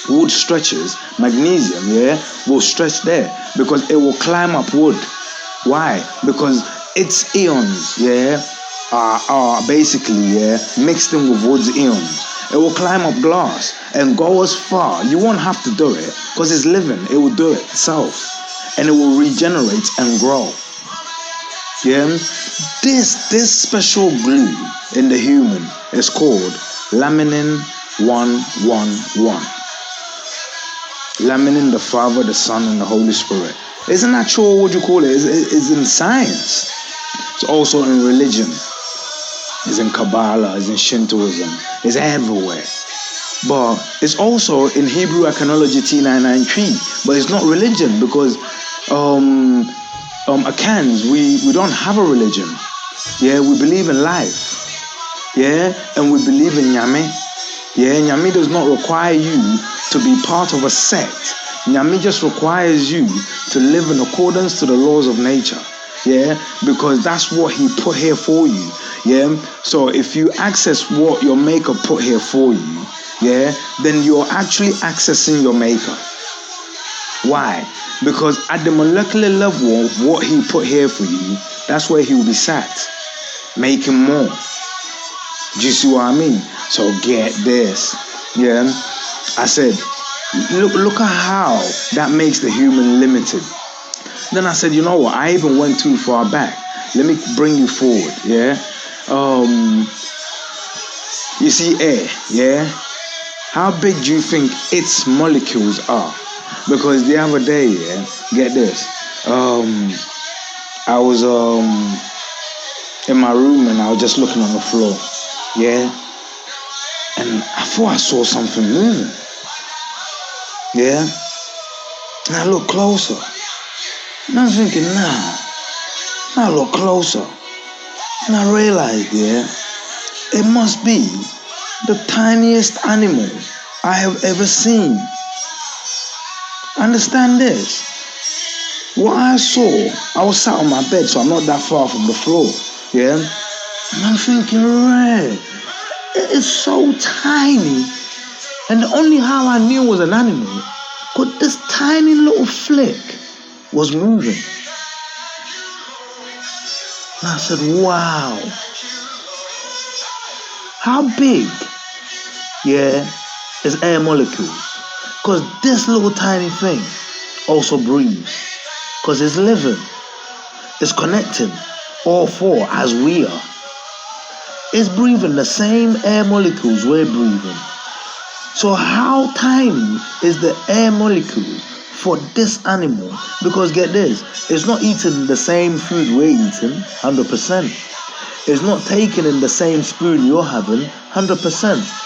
wood stretches, magnesium, yeah, will stretch there because it will climb up wood. Why? Because its ions, yeah, are basically, yeah, mixed in with wood's ions. It will climb up glass and go as far. You won't have to do it because it's living. It will do it itself, and it will regenerate and grow. Yeah, this special glue in the human is called laminin 111. Laminin, the Father, the Son, and the Holy Spirit. It's an actual, what you call it? It's in science. It's also in religion. It's in Kabbalah. It's in Shintoism. It's everywhere. But it's also in Hebrew Iconology T993. But it's not religion because Akans, we don't have a religion. Yeah, we believe in life. Yeah, and we believe in Nyame. Yeah, Nyame does not require you to be part of a sect. Nyame just requires you to live in accordance to the laws of nature. Yeah, because that's what he put here for you. Yeah, so if you access what your maker put here for you, yeah, then you're actually accessing your maker. Why? Because at the molecular level, what he put here for you, that's where he will be sat, making more. Do you see what I mean? So get this. Yeah, I said, look at how that makes the human limited. Then I said, you know what? I even went too far back. Let me bring you forward. Yeah. You see air. Yeah. How big do you think its molecules are? Because the other day, yeah, get this. I was in my room and I was just looking on the floor. Yeah. And I thought I saw something moving. Yeah. And I looked closer. And I'm thinking, nah. I look closer. And I realized, yeah, it must be the tiniest animal I have ever seen. Understand this? What I saw, I was sat on my bed, so I'm not that far from the floor. Yeah? And I'm thinking, right, it is so tiny. And the only how I knew it was an animal, because this tiny little flick was moving. And I said, wow. How big, yeah, is air molecules? Because this little tiny thing also breathes. Because it's living. It's connecting. All four as we are. It's breathing the same air molecules we're breathing. So how tiny is the air molecule for this animal? Because get this, it's not eating the same food we're eating, 100%. It's not taking in the same spoon you're having, 100%.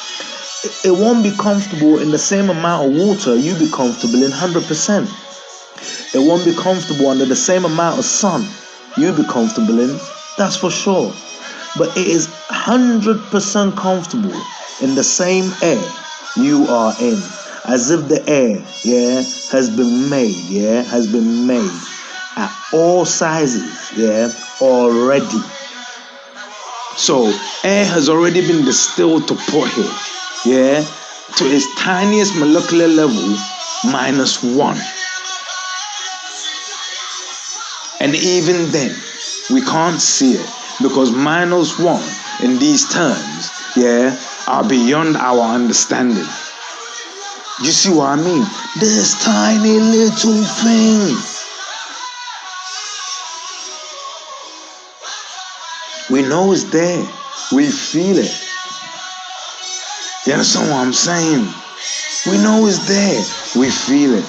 It won't be comfortable in the same amount of water you be comfortable in, 100%. It won't be comfortable under the same amount of sun you be comfortable in, That's for sure. But it is 100% comfortable in the same air you are in. As if the air, yeah, has been made at all sizes, yeah, already. So air has already been distilled to put here, yeah, to its tiniest molecular level, -1. And even then, we can't see it because -1 in these terms, yeah, are beyond our understanding. You see what I mean? This tiny little thing. We know it's there. We feel it. You understand what I'm saying? We know it's there. We feel it.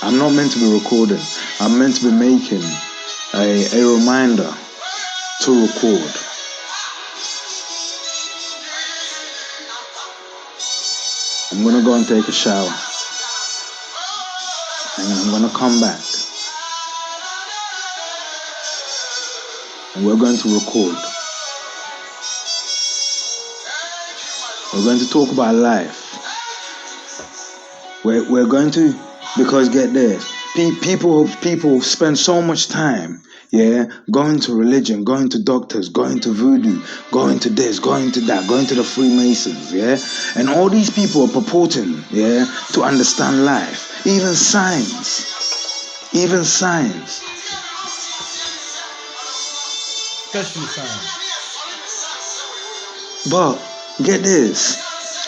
I'm not meant to be recording. I'm meant to be making a reminder to record. I'm going to go and take a shower. And I'm going to come back. And we're going to record. We're going to talk about life. We're going to, because get this, people spend so much time, yeah, going to religion, going to doctors, going to voodoo, going to this, going to that, going to the Freemasons, yeah, and all these people are purporting, yeah, to understand life, even science, especially science. But get this,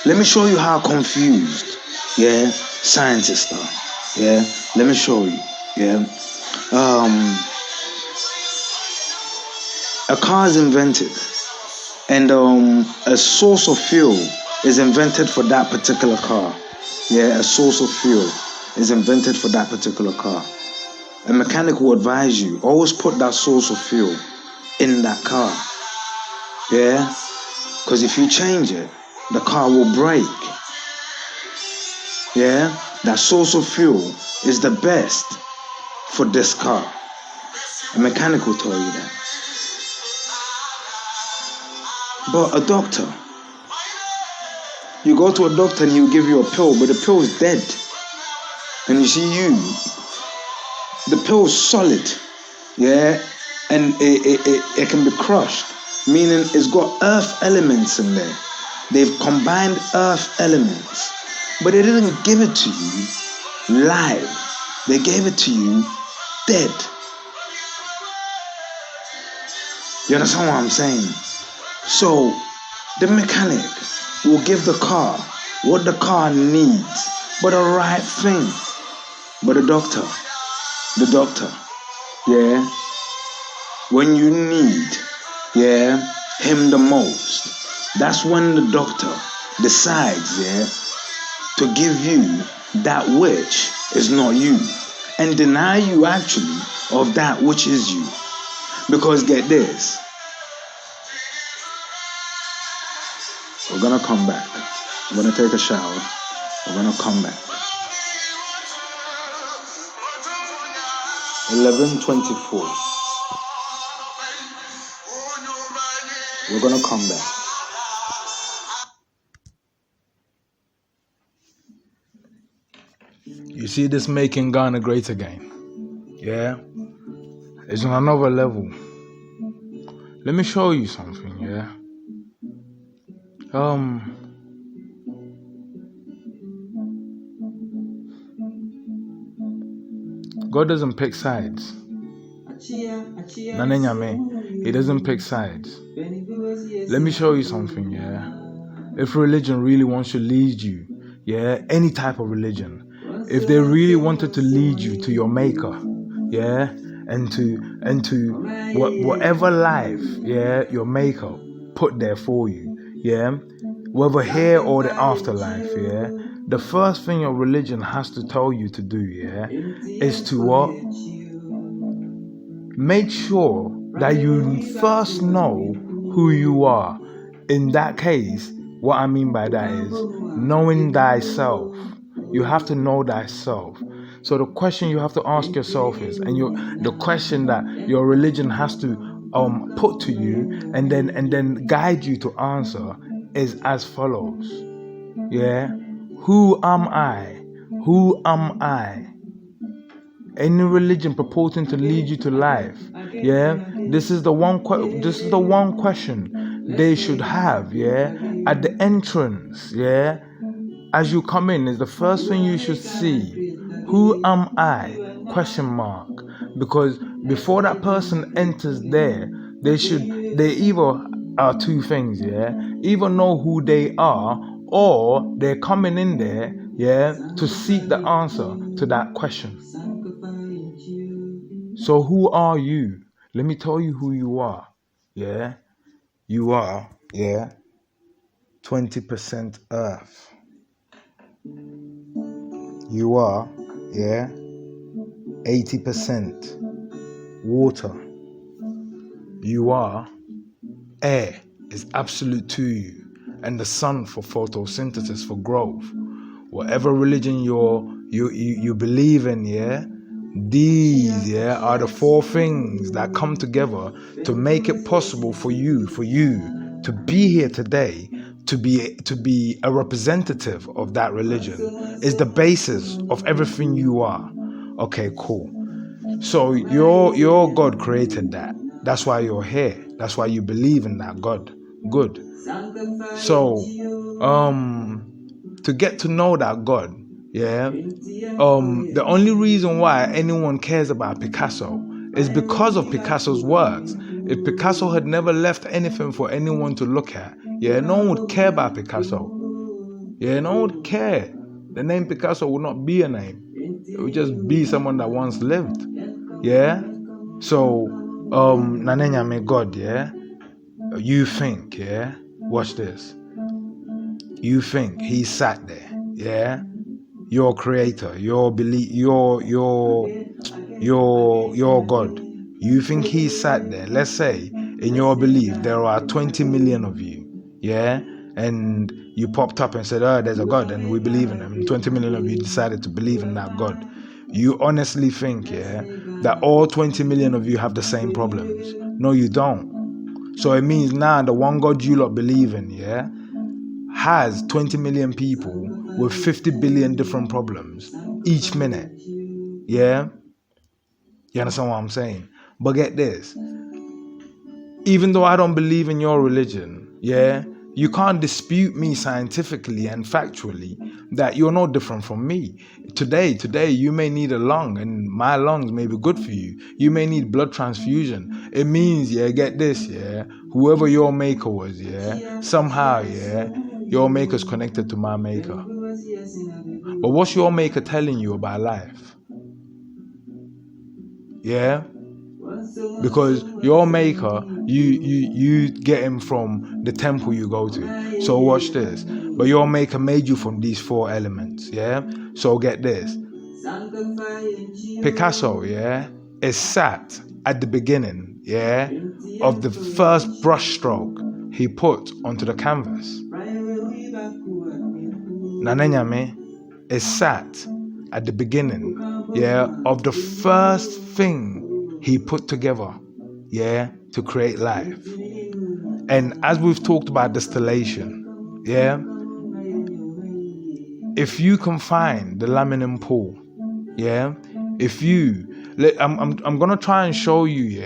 let me show you how confused, yeah, scientists are. Yeah, let me show you. Yeah, a car is invented, and a source of fuel is invented for that particular car. Yeah, a source of fuel is invented for that particular car. A mechanic will advise you always put that source of fuel in that car. Yeah, because if you change it, the car will break. Yeah, that source of fuel is the best for this car. A mechanic will tell you that. But a doctor, you go to a doctor and he'll give you a pill, but the pill is dead. And you see the pill is solid, yeah, and it can be crushed, meaning it's got earth elements in there. They've combined earth elements. But they didn't give it to you live. They gave it to you dead. You understand what I'm saying? So the mechanic will give the car what the car needs, but the right thing. But the doctor, yeah, when you need, yeah, him the most, that's when the doctor decides, yeah, to give you that which is not you and deny you actually of that which is you. Because get this, we're gonna come back. I'm gonna take a shower. We're gonna come back. 11:24. We're gonna come back. You see this making Ghana great again? Yeah? It's on another level. Let me show you something, yeah? God doesn't pick sides. He doesn't pick sides. Let me show you something, yeah? If religion really wants to lead you, yeah, any type of religion, if they really wanted to lead you to your maker, yeah, and to whatever life, yeah, your maker put there for you, yeah, whether here or the afterlife, yeah, the first thing your religion has to tell you to do, yeah, is to what? Make sure that you first know who you are. In that case, What I mean by that is knowing thyself. You have to know thyself. So the question you have to ask yourself is, and the question that your religion has to put to you and then guide you to answer is as follows. Yeah? Who am I? Who am I? Any religion purporting to lead you to life, yeah, this is the one question they should have, yeah, at the entrance, yeah, as you come in, is the first thing you should see. Who am I? Question mark. Because before that person enters there, they either are two things, yeah, either know who they are, or they're coming in there, yeah, to seek the answer to that question. So who are you? Let me tell you who you are. Yeah? You are, 20% earth. You are, 80% water. You are air is absolute to you, and the sun for photosynthesis, for growth. Whatever religion you believe in, these are the four things that come together to make it possible for you to be here today, to be a representative of that religion. Is the basis of everything you are. Okay, cool. So your God created that. That's why you're here. That's why you believe in that God. Good. So to get to know that God, the only reason why anyone cares about Picasso is because of Picasso's works. If Picasso had never left anything for anyone to look at, no one would care about Picasso. No one would care. The name Picasso would not be a name. It would just be someone that once lived. So, Nanenya may God, you think, watch this. You think he sat there, your creator, your belief, your God. You think he sat there. Let's say in your belief there are 20 million of you, and you popped up and said, there's a God and we believe in him, and 20 million of you decided to believe in that God. You honestly think, that all 20 million of you have the same problems? No, you don't. So it means now the one God you lot believe in, has 20 million people with 50 billion different problems each minute. You understand what I'm saying? But get this. Even though I don't believe in your religion, you can't dispute me scientifically and factually that you're no different from me. Today, you may need a lung, and my lungs may be good for you. You may need blood transfusion. It means, get this, whoever your maker was, somehow, your maker's connected to my maker. But what's your maker telling you about life? Because your maker, you get him from the temple you go to. So watch this. But your maker made you from these four elements. So get this. Picasso, is sat at the beginning, of the first brush stroke he put onto the canvas. Nanenyame is sat at the beginning, of the first thing he put together, to create life. And as we've talked about distillation, if you can find the laminin pool, if you, I'm gonna try and show you,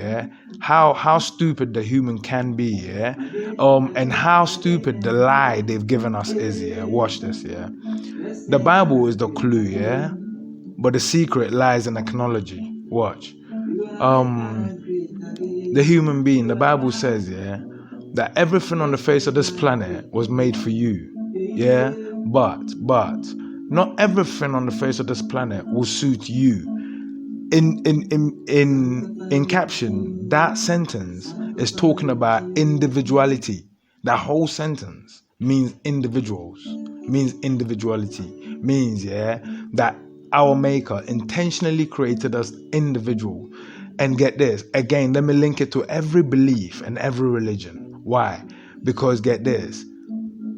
how stupid the human can be, and how stupid the lie they've given us is, Watch this, The Bible is the clue, but the secret lies in acknowledging. Watch. The human being, the Bible says, that everything on the face of this planet was made for you, but not everything on the face of this planet will suit you. In caption, that sentence is talking about individuality. That whole sentence means individuals, means individuality, means that our maker intentionally created us individual. And get this, again, let me link it to every belief and every religion. Why? Because get this,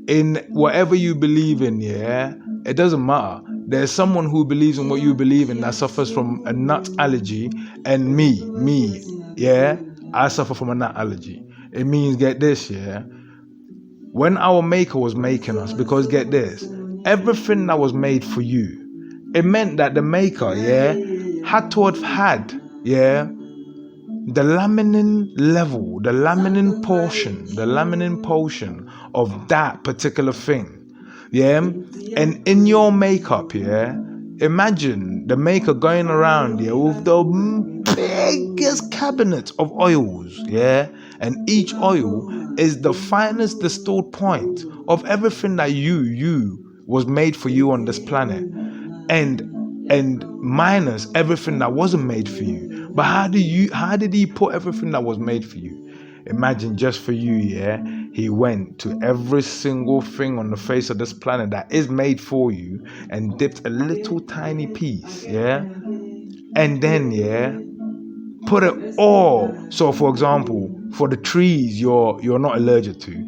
in whatever you believe in, yeah, it doesn't matter. There's someone who believes in what you believe in that suffers from a nut allergy, and me, yeah, I suffer from a nut allergy. It means, get this, yeah, when our maker was making us, because get this, everything that was made for you, it meant that the maker, yeah, had to have had, yeah, the laminin level, the laminin portion of that particular thing. Yeah. And in your makeup, yeah, imagine the maker going around, yeah, with the biggest cabinet of oils, yeah, and each oil is the finest distilled point of everything that you was made for you on this planet, and minus everything that wasn't made for you. But how did he put everything that was made for you? Imagine just for you, yeah, he went to every single thing on the face of this planet that is made for you and dipped a little tiny piece, yeah, and then, yeah, put it all. So for example, for the trees you're not allergic to,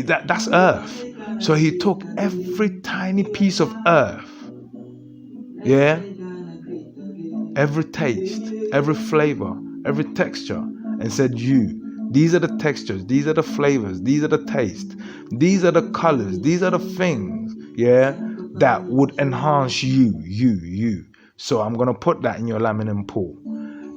that's earth. So he took every tiny piece of earth, yeah, every taste, every flavor, every texture, and said, these are the textures, these are the flavors, these are the taste, these are the colors, these are the things, yeah, that would enhance you. So I'm gonna put that in your laminin pool.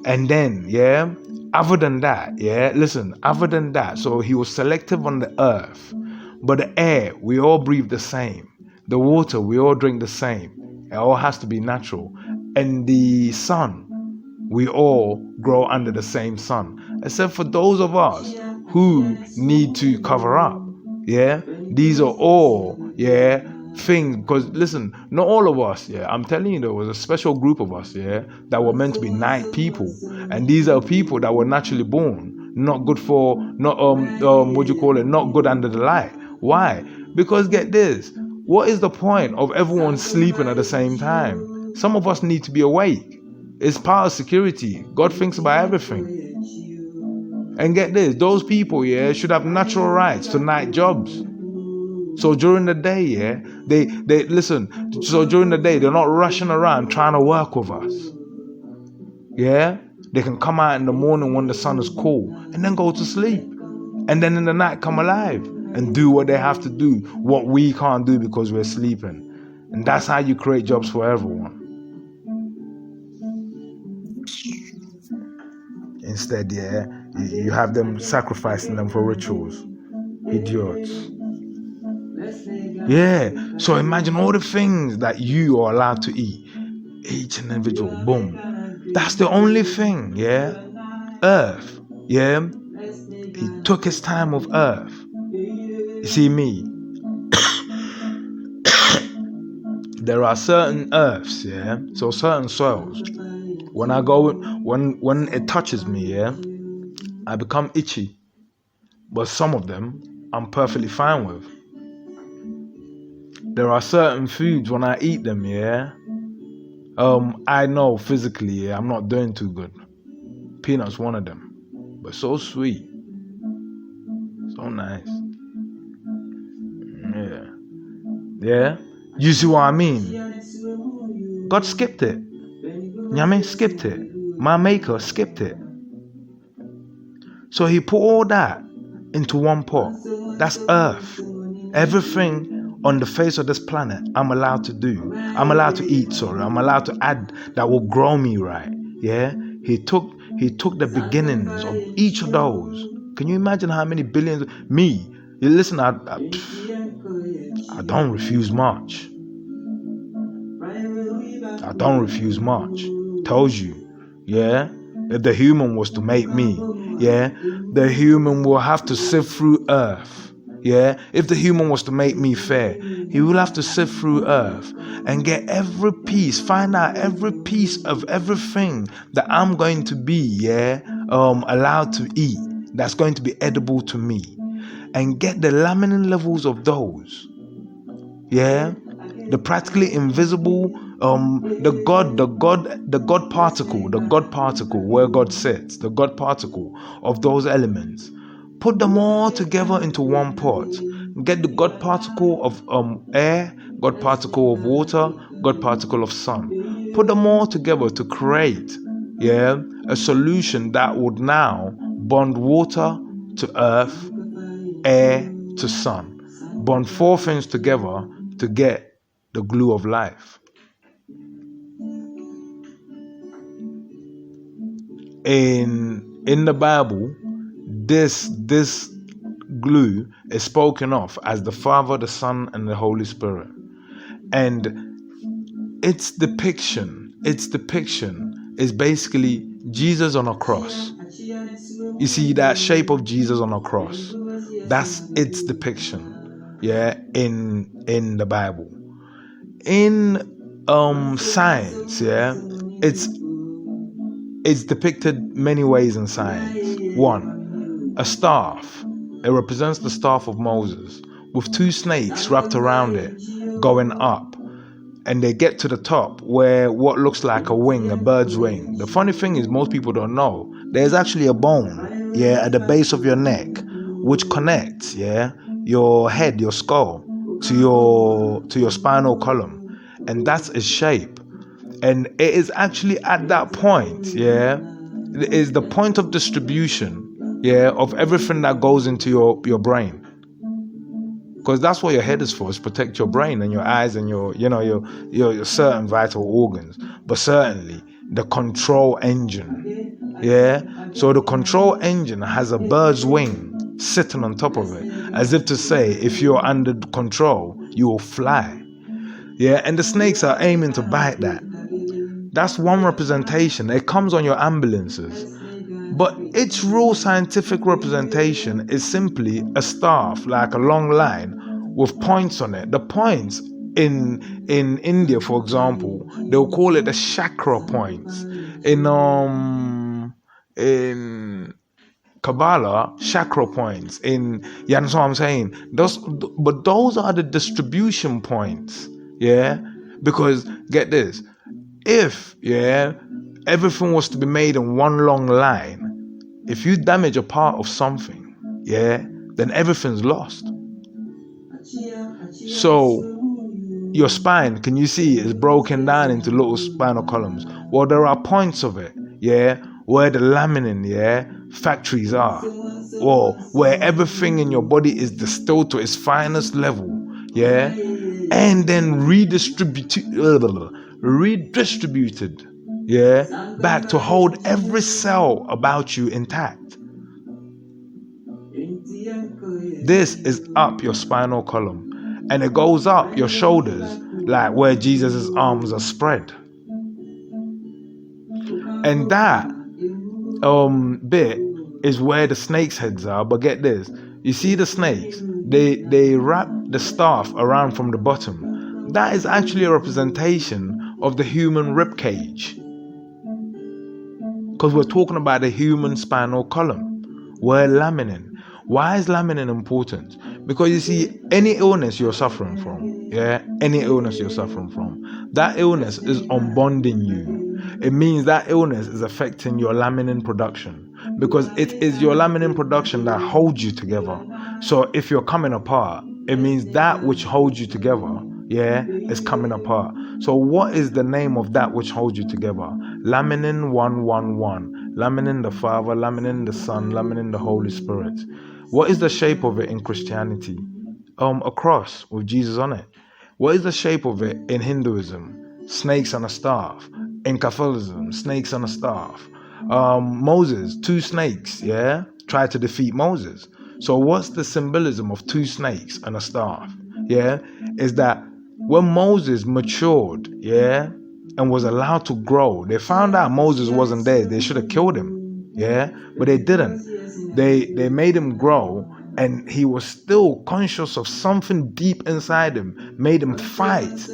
And then, yeah, other than that, so he was selective on the earth, but the air, we all breathe the same. The water, we all drink the same. It all has to be natural. And the sun, we all grow under the same sun, except for those of us who need to cover up. Yeah, these are all, yeah, things. Because listen, not all of us, yeah, I'm telling you, there was a special group of us, yeah, that were meant to be night people, and these are people that were naturally born not good for, not not good under the light. Why? Because get this, what is the point of everyone sleeping at the same time? Some of us need to be awake. It's part of security. God thinks about everything. And get this, those people, yeah, should have natural rights to night jobs. So during the day, yeah, they listen. So during the day, they're not rushing around trying to work with us. Yeah, they can come out in the morning when the sun is cool and then go to sleep, and then in the night come alive and do what they have to do, what we can't do because we're sleeping. And that's how you create jobs for everyone. Instead, yeah, you have them sacrificing them for rituals. Idiots. Yeah, so imagine all the things that you are allowed to eat. Each individual, boom. That's the only thing, yeah. Earth, yeah. He took his time with earth. You see me? There are certain earths, yeah. So certain soils. When it touches me, yeah, I become itchy. But some of them I'm perfectly fine with. There are certain foods when I eat them, yeah, I know physically, yeah, I'm not doing too good. Peanuts one of them, but so sweet, so nice. Yeah. You see what I mean? God skipped it. Nyame skipped it. My maker skipped it. So he put all that into one pot. That's earth. Everything on the face of this planet I'm allowed to do. I'm allowed to eat, I'm allowed to add that will grow me right. Yeah? He took the beginnings of each of those. Can you imagine how many billions? Me, listen, I don't refuse much. I don't refuse much. Tells you, yeah? If the human was to make me, yeah, the human will have to sift through earth. Yeah, if the human was to make me fair, he will have to sift through earth and get every piece, find out every piece of everything that I'm going to be, yeah, allowed to eat, that's going to be edible to me, and get the laminin levels of those, yeah, the practically invisible, the God particle where God sits, the God particle of those elements. Put them all together into one pot. get the God particle of air, God particle of water, God particle of sun. Put them all together to create, a solution that would now bond water to earth, air to sun. Bond 4 things together to get the glue of life. In the Bible, this glue is spoken of as the Father, the Son, and the Holy Spirit. And its depiction is basically Jesus on a cross. You see that shape of Jesus on a cross? That's its depiction, in the Bible. In science, it's depicted many ways in science. 1, a staff. It represents the staff of Moses with 2 snakes wrapped around it, going up. And they get to the top where what looks like a wing, a bird's wing. The funny thing is, most people don't know, there's actually a bone, at the base of your neck, which connects, your head, your skull, to your spinal column. And that's its shape. And it is actually at that point, it is the point of distribution, of everything that goes into your brain. Because that's what your head is for, is protect your brain and your eyes and your certain vital organs. But certainly the control engine, So the control engine has a bird's wing sitting on top of it, as if to say, if you're under control, you will fly. And the snakes are aiming to bite that. That's one representation. It comes on your ambulances. But its real scientific representation is simply a staff, like a long line with points on it. The points in India, for example, they'll call it the chakra points. In Kabbalah, chakra points. You understand what I'm saying? Those are the distribution points. Because get this. If everything was to be made in one long line, if you damage a part of something, then everything's lost. So your spine, can you see, is broken down into little spinal columns. Well, there are points of it, where the laminin, factories are, or where everything in your body is distilled to its finest level, and then redistributed, back to hold every cell about you intact. This is up your spinal column, and it goes up your shoulders, like where Jesus' arms are spread. And that bit is where the snakes' heads are. But get this, you see the snakes, they wrap the staff around from the bottom. That is actually a representation of the human rib cage, because we're talking about the human spinal column. Where laminin. Why is laminin important? Because you see, any illness you're suffering from, that illness is unbonding you. It means that illness is affecting your laminin production, because it is your laminin production that holds you together. So if you're coming apart, it means that which holds you together, is coming apart. So what is the name of that which holds you together? Laminin 111. Laminin the Father, laminin the Son, laminin the Holy Spirit. What is the shape of it in Christianity? A cross with Jesus on it. What is the shape of it in Hinduism? Snakes on a staff. In Catholicism, snakes on a staff. Moses, 2 snakes, tried to defeat Moses. So what's the symbolism of 2 snakes and a staff? Is that when Moses matured, and was allowed to grow, they found out Moses wasn't there. They should have killed him, but they didn't. They made him grow, and he was still conscious of something deep inside him, made him fight.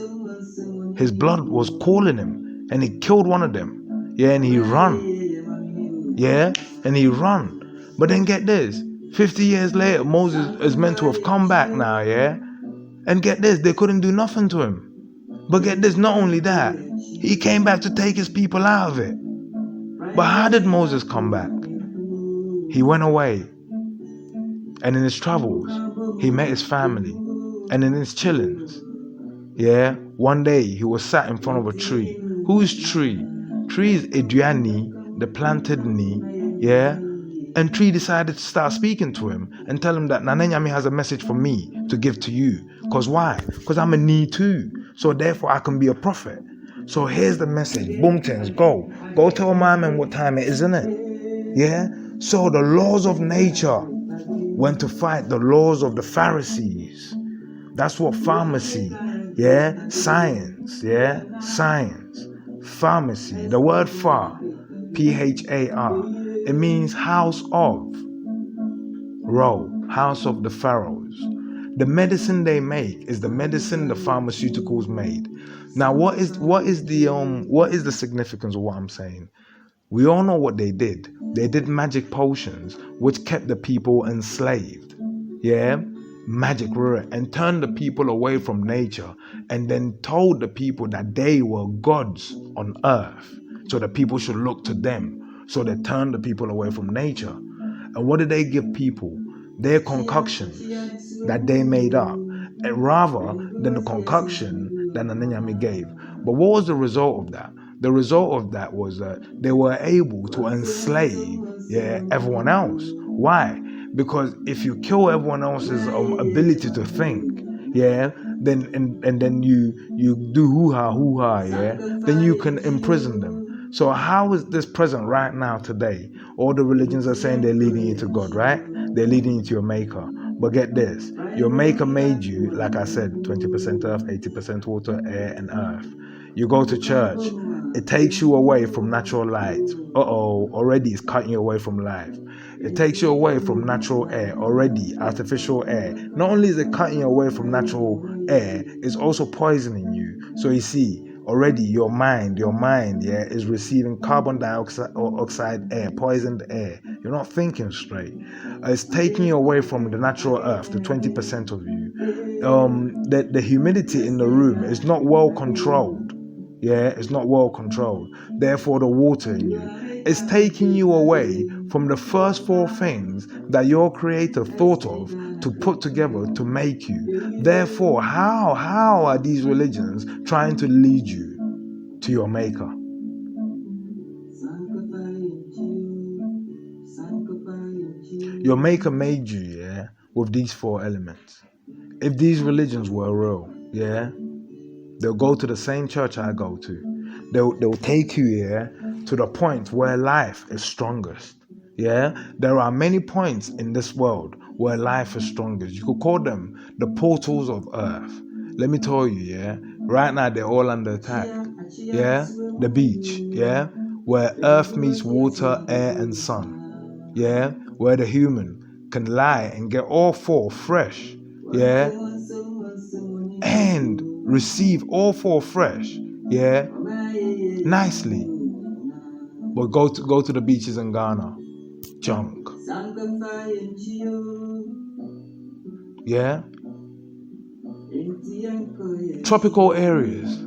His blood was calling him, and he killed one of them, and he run, But then get this, 50 years later, Moses is meant to have come back now, and get this, they couldn't do nothing to him. But get this, not only that, he came back to take his people out of it. But how did Moses come back? He went away, and in his travels, he met his family, and in his chillings, yeah, one day he was sat in front of a tree. Whose tree? Tree is Adriani, the planted knee, yeah. And Tree decided to start speaking to him and tell him that Nanenyami has a message for me to give to you. Because why? Because I'm a knee too. So therefore I can be a prophet. So here's the message. Boom things, go. Go tell my man what time it is, isn't it? Yeah? So the laws of nature went to fight the laws of the Pharisees. That's what pharmacy, yeah? Science, yeah? Science. Pharmacy. The word phar, Phar. It means house of, house of the pharaohs. The medicine they make is the medicine the pharmaceuticals made. Now, what is the significance of what I'm saying? We all know what they did. They did magic potions which kept the people enslaved. Yeah, magic root, and turned the people away from nature, and then told the people that they were gods on earth, so the people should look to them. So they turned the people away from nature. And what did they give people? Their concoctions that they made up, and rather than the concoction that Nanenyami gave. But what was the result of that? The result of that was that they were able to enslave, everyone else. Why? Because if you kill everyone else's ability to think, then you do hoo-ha, then you can imprison them. So how is this present right now today? All the religions are saying they're leading you to God, right? They're leading you to your maker. But get this, your maker made you, like I said, 20% earth, 80% water, air, and earth. You go to church, it takes you away from natural light. Already it's cutting you away from life. It takes you away from natural air, already artificial air. Not only is it cutting you away from natural air, it's also poisoning you. So you see, already your mind, is receiving carbon dioxide air, poisoned air. You're not thinking straight. It's taking you away from the natural earth, the 20% of you. The humidity in the room is not well controlled. It's not well controlled. Therefore, the water in you is taking you away from the first four things that your creator thought of to put together to make you. Therefore, how are these religions trying to lead you to your maker? Your maker made you, with these four elements. If these religions were real, they'll go to the same church I go to. They'll take you, to the point where life is strongest. There are many points in this world where life is strongest. You could call them the portals of earth. Let me tell you, right now they're all under attack. The beach, where earth meets water, air, and sun. Where the human can lie and get all four fresh. And receive all four fresh. Nicely. But go to the beaches in Ghana. Junk. Tropical areas.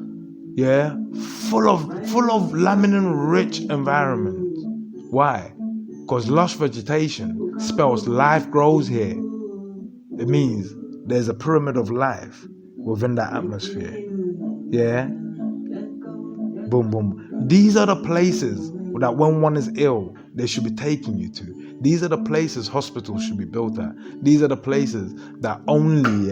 Full of laminin rich environments. Why? Because lush vegetation spells life grows here. It means there's a pyramid of life within that atmosphere. Boom, boom. These are the places that when one is ill, they should be taking you to. These are the places hospitals should be built at. These are the places that only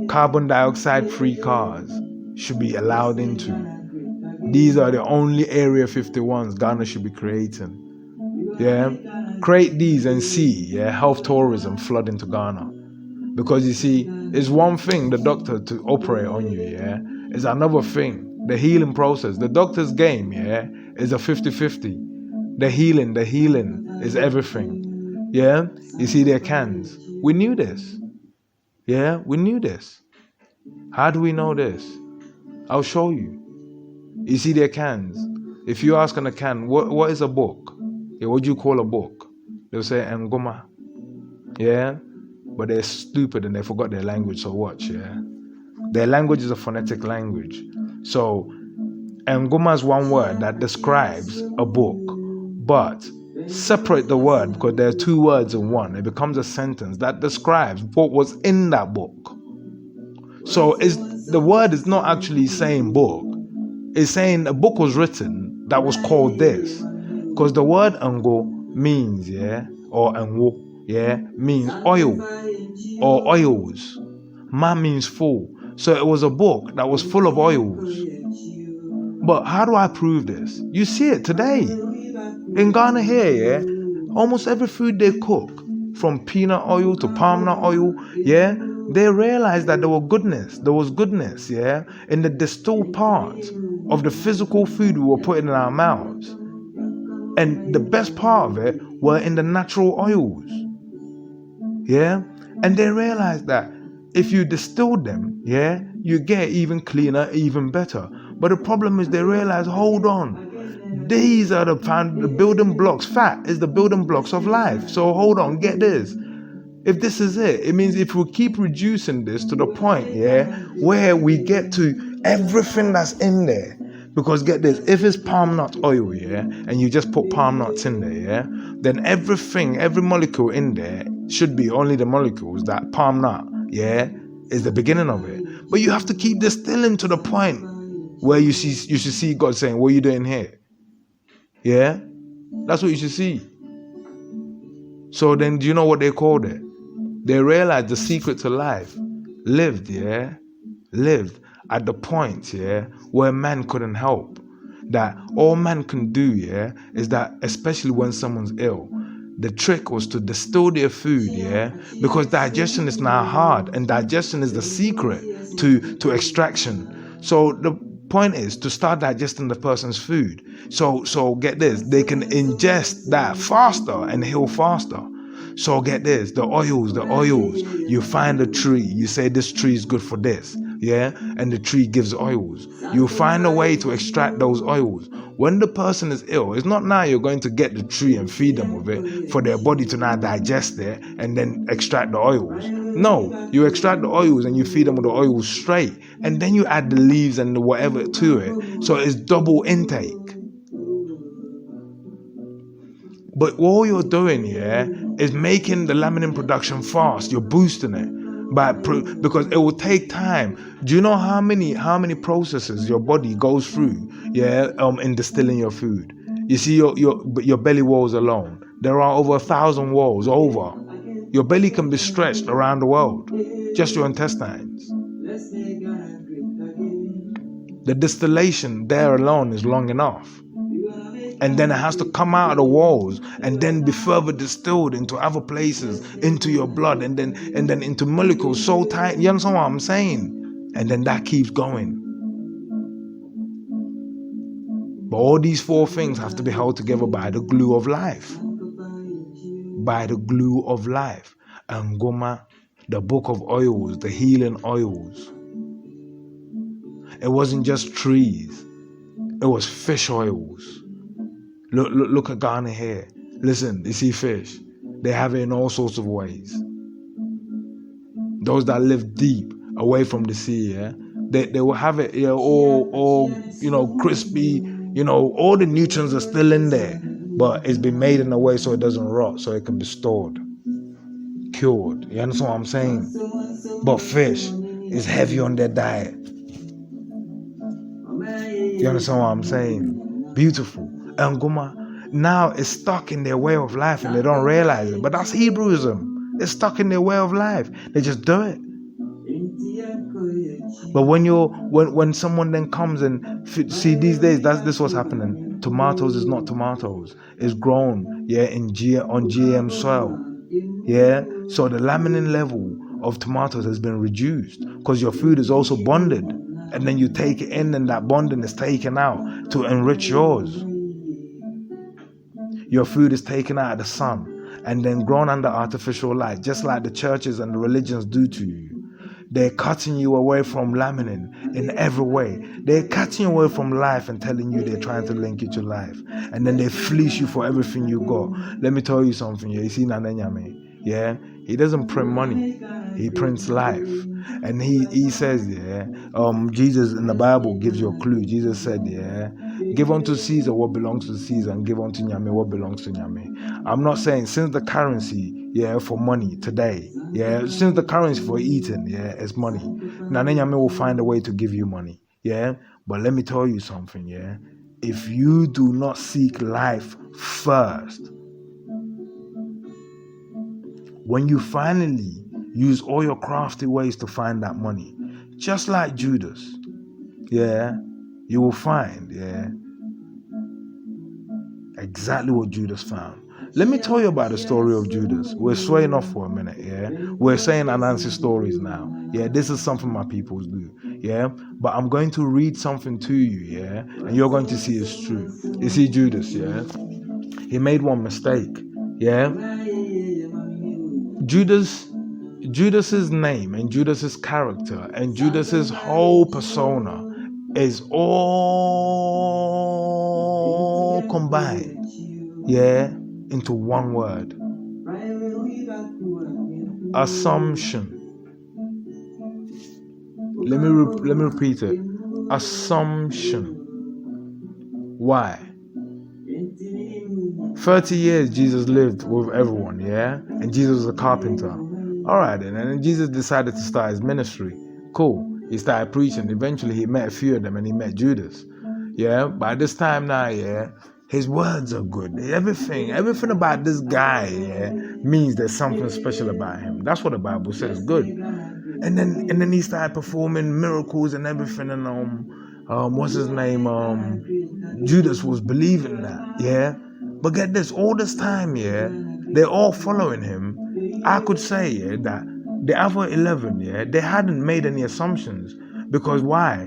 carbon dioxide free cars should be allowed into. These are the only Area 51s Ghana should be creating. Create these and see health tourism flood into Ghana. Because you see, it's one thing the doctor to operate on you, it's another thing the healing process. The doctor's game, is a 50-50. The healing is everything. You see their cans. We knew this. We knew this. How do we know this? I'll show you. You see their cans. If you ask on a can, what is a book? What do you call a book? They'll say Ngoma. But they're stupid and they forgot their language, so watch, Their language is a phonetic language. So Ngoma is one word that describes a book, but separate the word, because there are two words in one. It becomes a sentence that describes what was in that book. So the word is not actually saying book. It's saying a book was written that was called this. Because the word ango means, or ango, means oil or oils. Ma means full. So it was a book that was full of oils. But how do I prove this? You see it today. In Ghana here, almost every food they cook, from peanut oil to palm nut oil, they realized that there was goodness, in the distilled part of the physical food we were putting in our mouths. And the best part of it were in the natural oils. And they realized that if you distill them, you get even cleaner, even better. But the problem is they realize, hold on, these are the building blocks. Fat is the building blocks of life. So hold on, get this. If this is it means if we keep reducing this to the point, where we get to everything that's in there. Because get this, if it's palm nut oil, and you just put palm nuts in there, then every molecule in there should be only the molecules that palm nut, is the beginning of it. But you have to keep distilling to the point where you should see God saying, what are you doing here? That's what you should see. So then do you know what they called it? They realized the secret to life lived at the point, where man couldn't help. That all man can do, is that, especially when someone's ill, the trick was to distill their food, because digestion is now hard, and digestion is the secret to extraction. So the point is to start digesting the person's food. So get this, they can ingest that faster and heal faster. So get this, the oils, you find a tree, you say this tree is good for this, and the tree gives oils. You find a way to extract those oils. When the person is ill, it's not now you're going to get the tree and feed them with it for their body to now digest it and then extract the oils. No, you extract the oils and you feed them with the oils straight, and then you add the leaves and the whatever to it. So it's double intake. But all you're doing is making the laminin production fast. You're boosting it because it will take time. Do you know how many processes your body goes through? In distilling your food. You see your belly walls alone. There are over 1,000 walls over. Your belly can be stretched around the world. Just your intestines. The distillation there alone is long enough. And then it has to come out of the walls and then be further distilled into other places, into your blood, and then into molecules so tight. You understand what I'm saying? And then that keeps going. But all these four things have to be held together by the glue of life. By the glue of life. Angoma, the book of oils, the healing oils. It wasn't just trees. It was fish oils. Look at Ghana here. Listen, you see fish. They have it in all sorts of ways. Those that live deep away from the sea, they will have it all crispy. All the nutrients are still in there, but it's been made in a way so it doesn't rot, so it can be stored, cured. You understand what I'm saying? But fish is heavy on their diet. You understand what I'm saying? Beautiful. Angoma now is stuck in their way of life and they don't realize it. But that's Hebrewism. It's stuck in their way of life. They just do it. But when someone then comes and see these days, this what's happening. Tomatoes is not tomatoes. It's grown on GM soil. So the laminin level of tomatoes has been reduced because your food is also bonded, and then you take it in and that bonding is taken out to enrich yours. Your food is taken out of the sun and then grown under artificial light, just like the churches and the religions do to you. They're cutting you away from laminin in every way. They're cutting you away from life and telling you they're trying to link you to life. And then they fleece you for everything you got. Let me tell you something. You see Nanenyame? He doesn't print money. He prints life. And he says, Jesus in the Bible gives you a clue. Jesus said, Give unto Caesar what belongs to Caesar and give unto Nyame what belongs to Nyame. I'm not saying since the currency, for money today, since the currency for eating, is money. Now Nyame will find a way to give you money, But let me tell you something, If you do not seek life first, when you finally use all your crafty ways to find that money, just like Judas, you will find, exactly what Judas found. Let me tell you about the story of Judas. We're swaying off for a minute, We're saying Anansi stories now. This is something my people do, But I'm going to read something to you, And you're going to see it's true. You see Judas, He made one mistake, Judas's name and Judas's character and Judas's whole persona is all combined, into one word. Assumption. Let me repeat it. Assumption. Why? 30 years Jesus lived with everyone, and Jesus was a carpenter. All right, and then Jesus decided to start his ministry. Cool. He started preaching. Eventually, he met a few of them, and he met Judas. By this time now, his words are good. Everything about this guy, means there's something special about him. That's what the Bible says. Good. And then he started performing miracles and everything. And what's his name? Judas was believing that. But get this, all this time, they're all following him. I could say, that the other 11, they hadn't made any assumptions. Because why?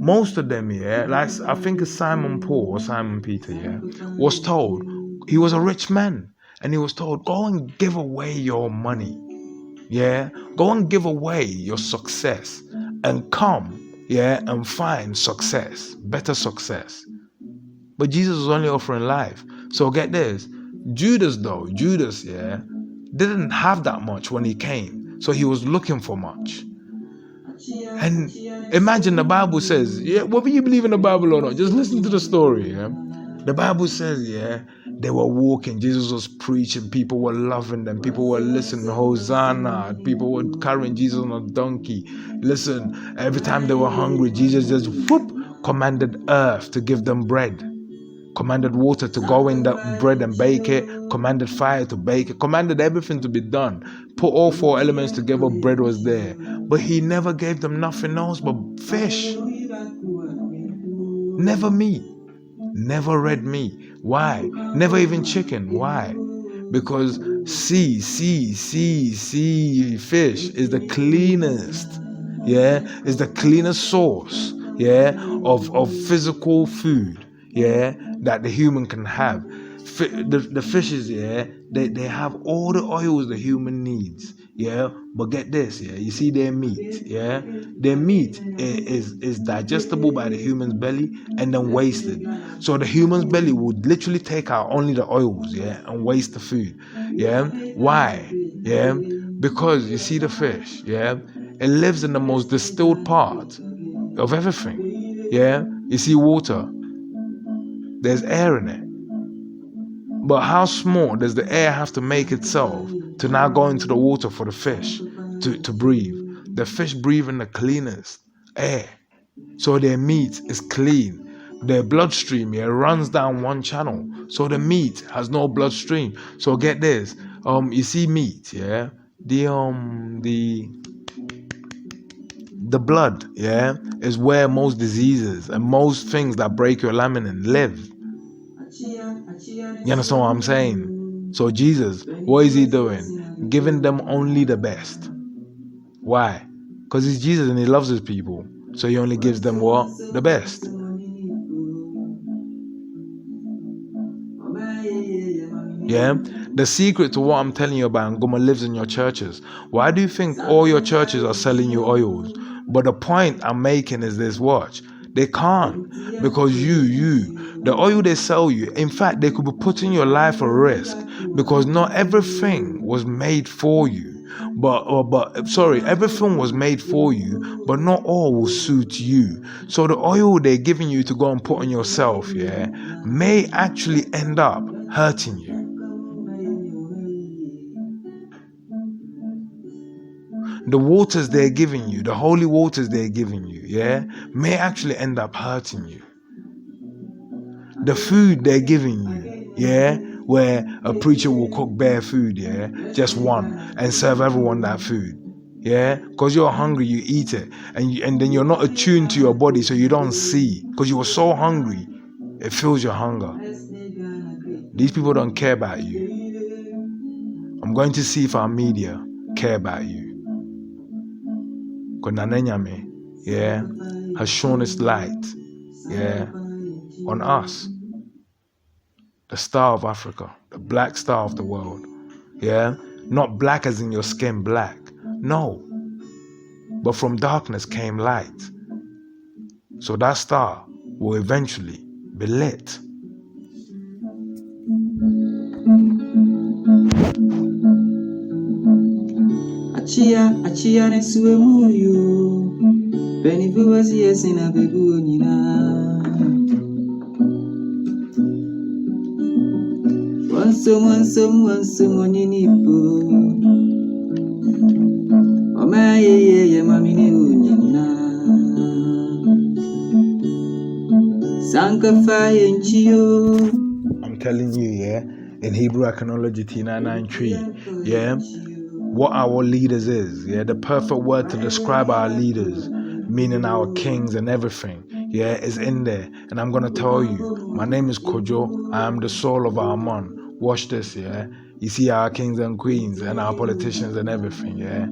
Most of them, like I think it's Simon Paul or Simon Peter, was told, he was a rich man. And he was told, go and give away your money. Go and give away your success. And come, and find success, better success. But Jesus was only offering life. So get this, Judas, didn't have that much when he came. So he was looking for much. And imagine the Bible says, whether you believe in the Bible or not, just listen to the story. The Bible says, they were walking. Jesus was preaching. People were loving them. People were listening. Hosanna. People were carrying Jesus on a donkey. Listen, every time they were hungry, Jesus just commanded earth to give them bread. Commanded water to go in that bread and bake it. Commanded fire to bake it. Commanded everything to be done. Put all four elements together, bread was there. But he never gave them nothing else but fish. Never meat. Never red meat. Why? Never even chicken. Why? Because fish is the cleanest. Is the cleanest source. Of physical food. That the human can have. The fishes, they have all the oils the human needs. But get this, you see their meat, their meat is digestible by the human's belly and then wasted. So the human's belly would literally take out only the oils, and waste the food. Why? Because you see the fish, it lives in the most distilled part of everything. You see water. There's air in it. But how small does the air have to make itself to now go into the water for the fish to breathe? The fish breathe in the cleanest air. So their meat is clean. Their bloodstream runs down one channel. So the meat has no bloodstream. So get this. You see meat, the blood, is where most diseases and most things that break your laminin live. You understand what I'm saying? So Jesus, what is he doing? Giving them only the best. Why? Because he's Jesus and he loves his people. So he only gives them what? The best. The secret to what I'm telling you about Ngoma lives in your churches. Why do you think all your churches are selling you oils? But the point I'm making is this, watch. They can't, because the oil they sell you, in fact, they could be putting your life at risk, because not everything was made for you. But sorry, everything was made for you, but not all will suit you. So the oil they're giving you to go and put on yourself, yeah, may actually end up hurting you. The waters they're giving you, the holy waters they're giving you, yeah, may actually end up hurting you. The food they're giving you, yeah, where a preacher will cook bare food, yeah, just one, and serve everyone that food, yeah, because you're hungry, you eat it, and then you're not attuned to your body, so you don't see, because you were so hungry, it fills your hunger. These people don't care about you. I'm going to see if our media care about you. Because Nanenyame, yeah, has shown its light, yeah, on us. The star of Africa, the black star of the world, yeah, not black as in your skin black, no, but from darkness came light. So that star will eventually be lit. Achia nesuwe muyo Beni buwazi yesina bebu onina Wansom oninipo Oma ye mamini onina Sanka faye nchiyo. I'm telling you, yeah, in Hebrew Iconology T993, yeah, what our leaders is, yeah, the perfect word to describe our leaders, meaning our kings and everything, yeah, is in there. And I'm gonna tell you, my name is Kojo, I am the soul of our man. Watch this, yeah. You see our kings and queens and our politicians and everything, yeah.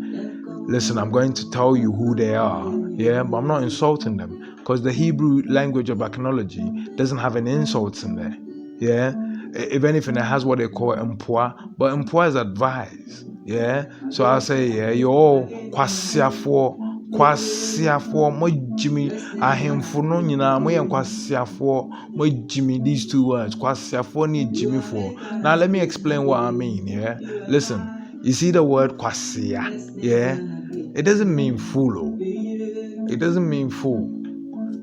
Listen, I'm going to tell you who they are, yeah, but I'm not insulting them, because the Hebrew language of iconology doesn't have any insults in there, yeah. If anything, it has what they call employ, but employ is advice. Yeah, so I'll say, yeah, you're all kwasiafo, mojimi, ahemfo no nyina, moye kwasiafo, mojimi, these two words, kwasiafo ni jimi for. Now let me explain what I mean, yeah. Listen, you see the word kwasia, yeah, it doesn't mean fool. It doesn't mean fool.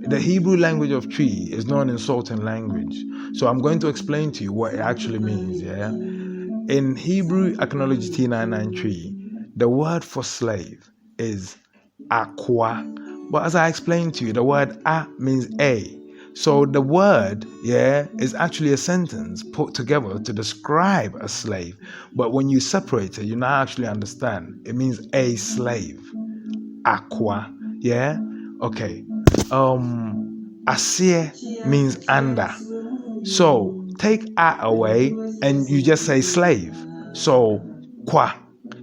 The Hebrew language of tree is not an insulting language. So I'm going to explain to you what it actually means, yeah. In Hebrew Iconology T993, the word for slave is akwa. But as I explained to you, the word a means a. So the word, yeah, is actually a sentence put together to describe a slave. But when you separate it, you now actually understand. It means a slave. Akwa, yeah? Okay. Asie means under. So take a away and you just say slave. So kwa,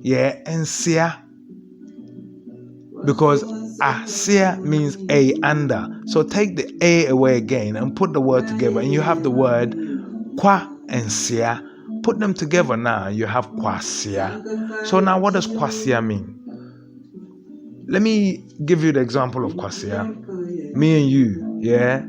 yeah, and sia, because asia means a under. So take the a away again and put the word together, and you have the word kwa and sia. Put them together now, you have kwasia. So now what does kwasia mean? Let me give you the example of kwasia. Me and you, yeah.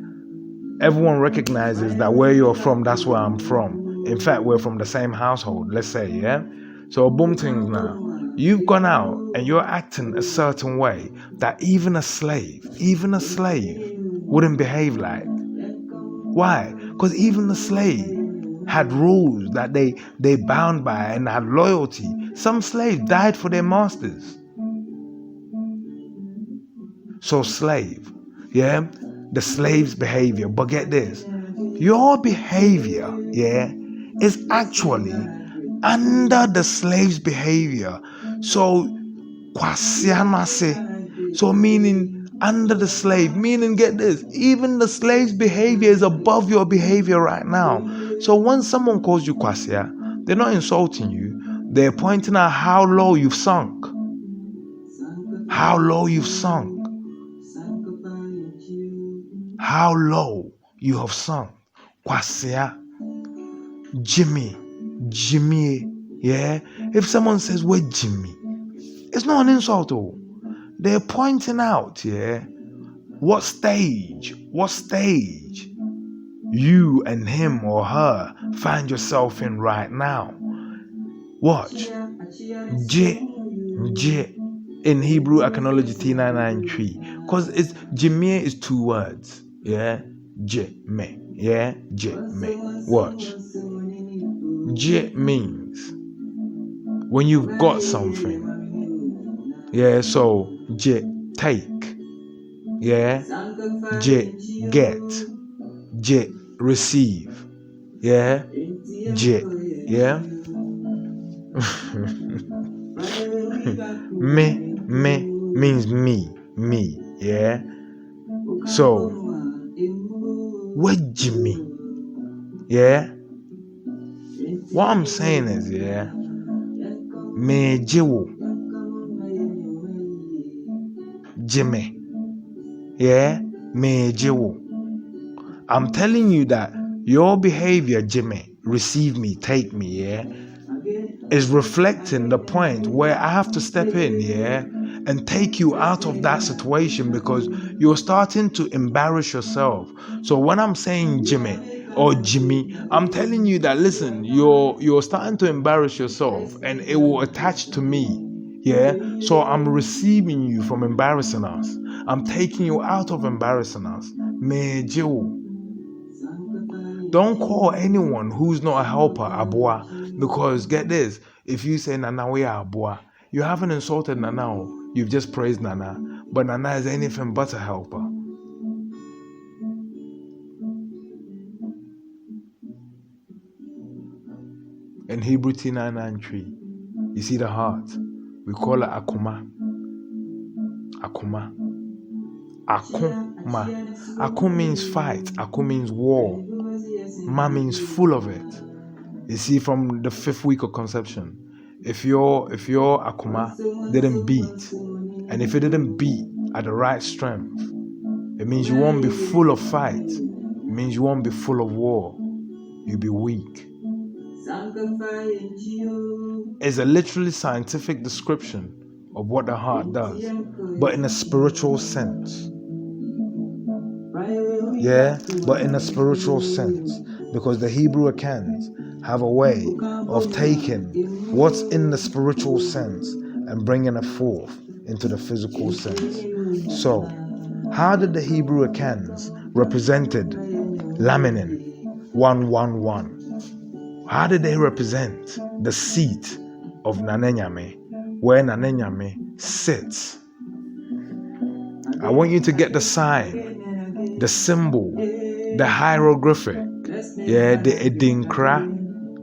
Everyone recognizes that where you're from, that's where I'm from. In fact, we're from the same household, let's say, yeah? So boom things now. You've gone out and you're acting a certain way that even a slave wouldn't behave like. Why? Because even the slave had rules that they bound by and had loyalty. Some slaves died for their masters. So slave, yeah? The slave's behavior. But get this, your behavior, yeah, is actually under the slave's behavior. So kwasianase, so meaning under the slave, meaning get this, even the slave's behavior is above your behavior right now. So when someone calls you kwasia, they're not insulting you, they're pointing out how low you've sunk. How low you've sunk. How low you have sunk. Kwasia. Jimmy, yeah? If someone says, "Where Jimmy?" it's not an insult. Oh. They're pointing out, yeah, what stage you and him or her find yourself in right now. Watch. J in Hebrew Acknowledge T99 tree. Because it's Jimmy is 2 words. Yeah? J me. Yeah? J me. Watch. J means when you've got something. Yeah, so J take. Yeah? J get. J receive. Yeah? J. Yeah? Me means me. Yeah? So, what Jimmy? Yeah? What I'm saying is, yeah, me jiwo Jimmy. Yeah? Me jiwo. I'm telling you that your behavior, Jimmy, receive me, take me, yeah, is reflecting the point where I have to step in, yeah, and take you out of that situation because you're starting to embarrass yourself. So when I'm saying Jimmy or Jimmy, I'm telling you that, listen, you're starting to embarrass yourself and it will attach to me. Yeah, so I'm receiving you from embarrassing us. I'm taking you out of embarrassing us. Mejiwo. Don't call anyone who's not a helper Abua, because get this, if you say Nana we are Abua, you haven't insulted Nana, you've just praised Nana, but Nana is anything but a helper. In Hebrew T99 tree, you see the heart. We call it Akuma. Akuma. Akuma. Akum means fight. Akum means war. Ma means full of it. You see, from the 5th week of conception, if your Akuma didn't beat, and if it didn't beat at the right strength, it means you won't be full of fight. It means you won't be full of war. You'll be weak. It's a literally scientific description of what the heart does, but in a spiritual sense. Yeah, but in a spiritual sense, because the Hebrew Akans have a way of taking what's in the spiritual sense and bringing it forth into the physical sense. So, how did the Hebrew Akans represented laminin 111? How did they represent the seat of Nanenyame, where Nanenyame sits? I want you to get the sign, the symbol, the hieroglyphic, yeah, the Edinkra,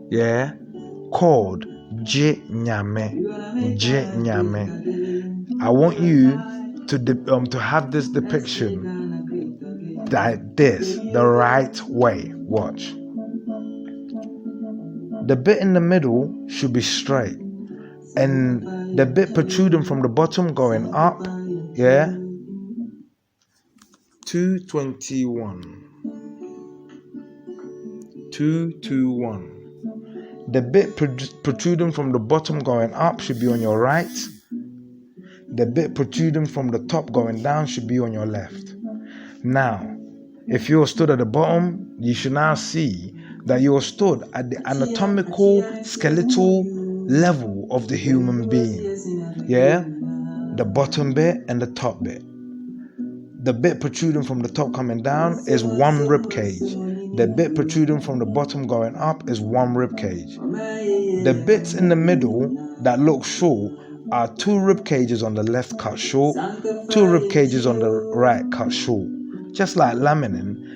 yeah, called Nyame. I want you to have this depiction the right way. Watch. The bit in the middle should be straight, and the bit protruding from the bottom going up, yeah. 221. The bit protruding from the bottom going up should be on your right. The bit protruding from the top going down should be on your left. Now, if you're stood at the bottom, you should now see that you're stood at the anatomical, skeletal level of the human being. Yeah? The bottom bit and the top bit. The bit protruding from the top coming down is one rib cage. The bit protruding from the bottom going up is one rib cage. The bits in the middle that look short are 2 rib cages on the left cut short, 2 rib cages on the right cut short. Just like laminin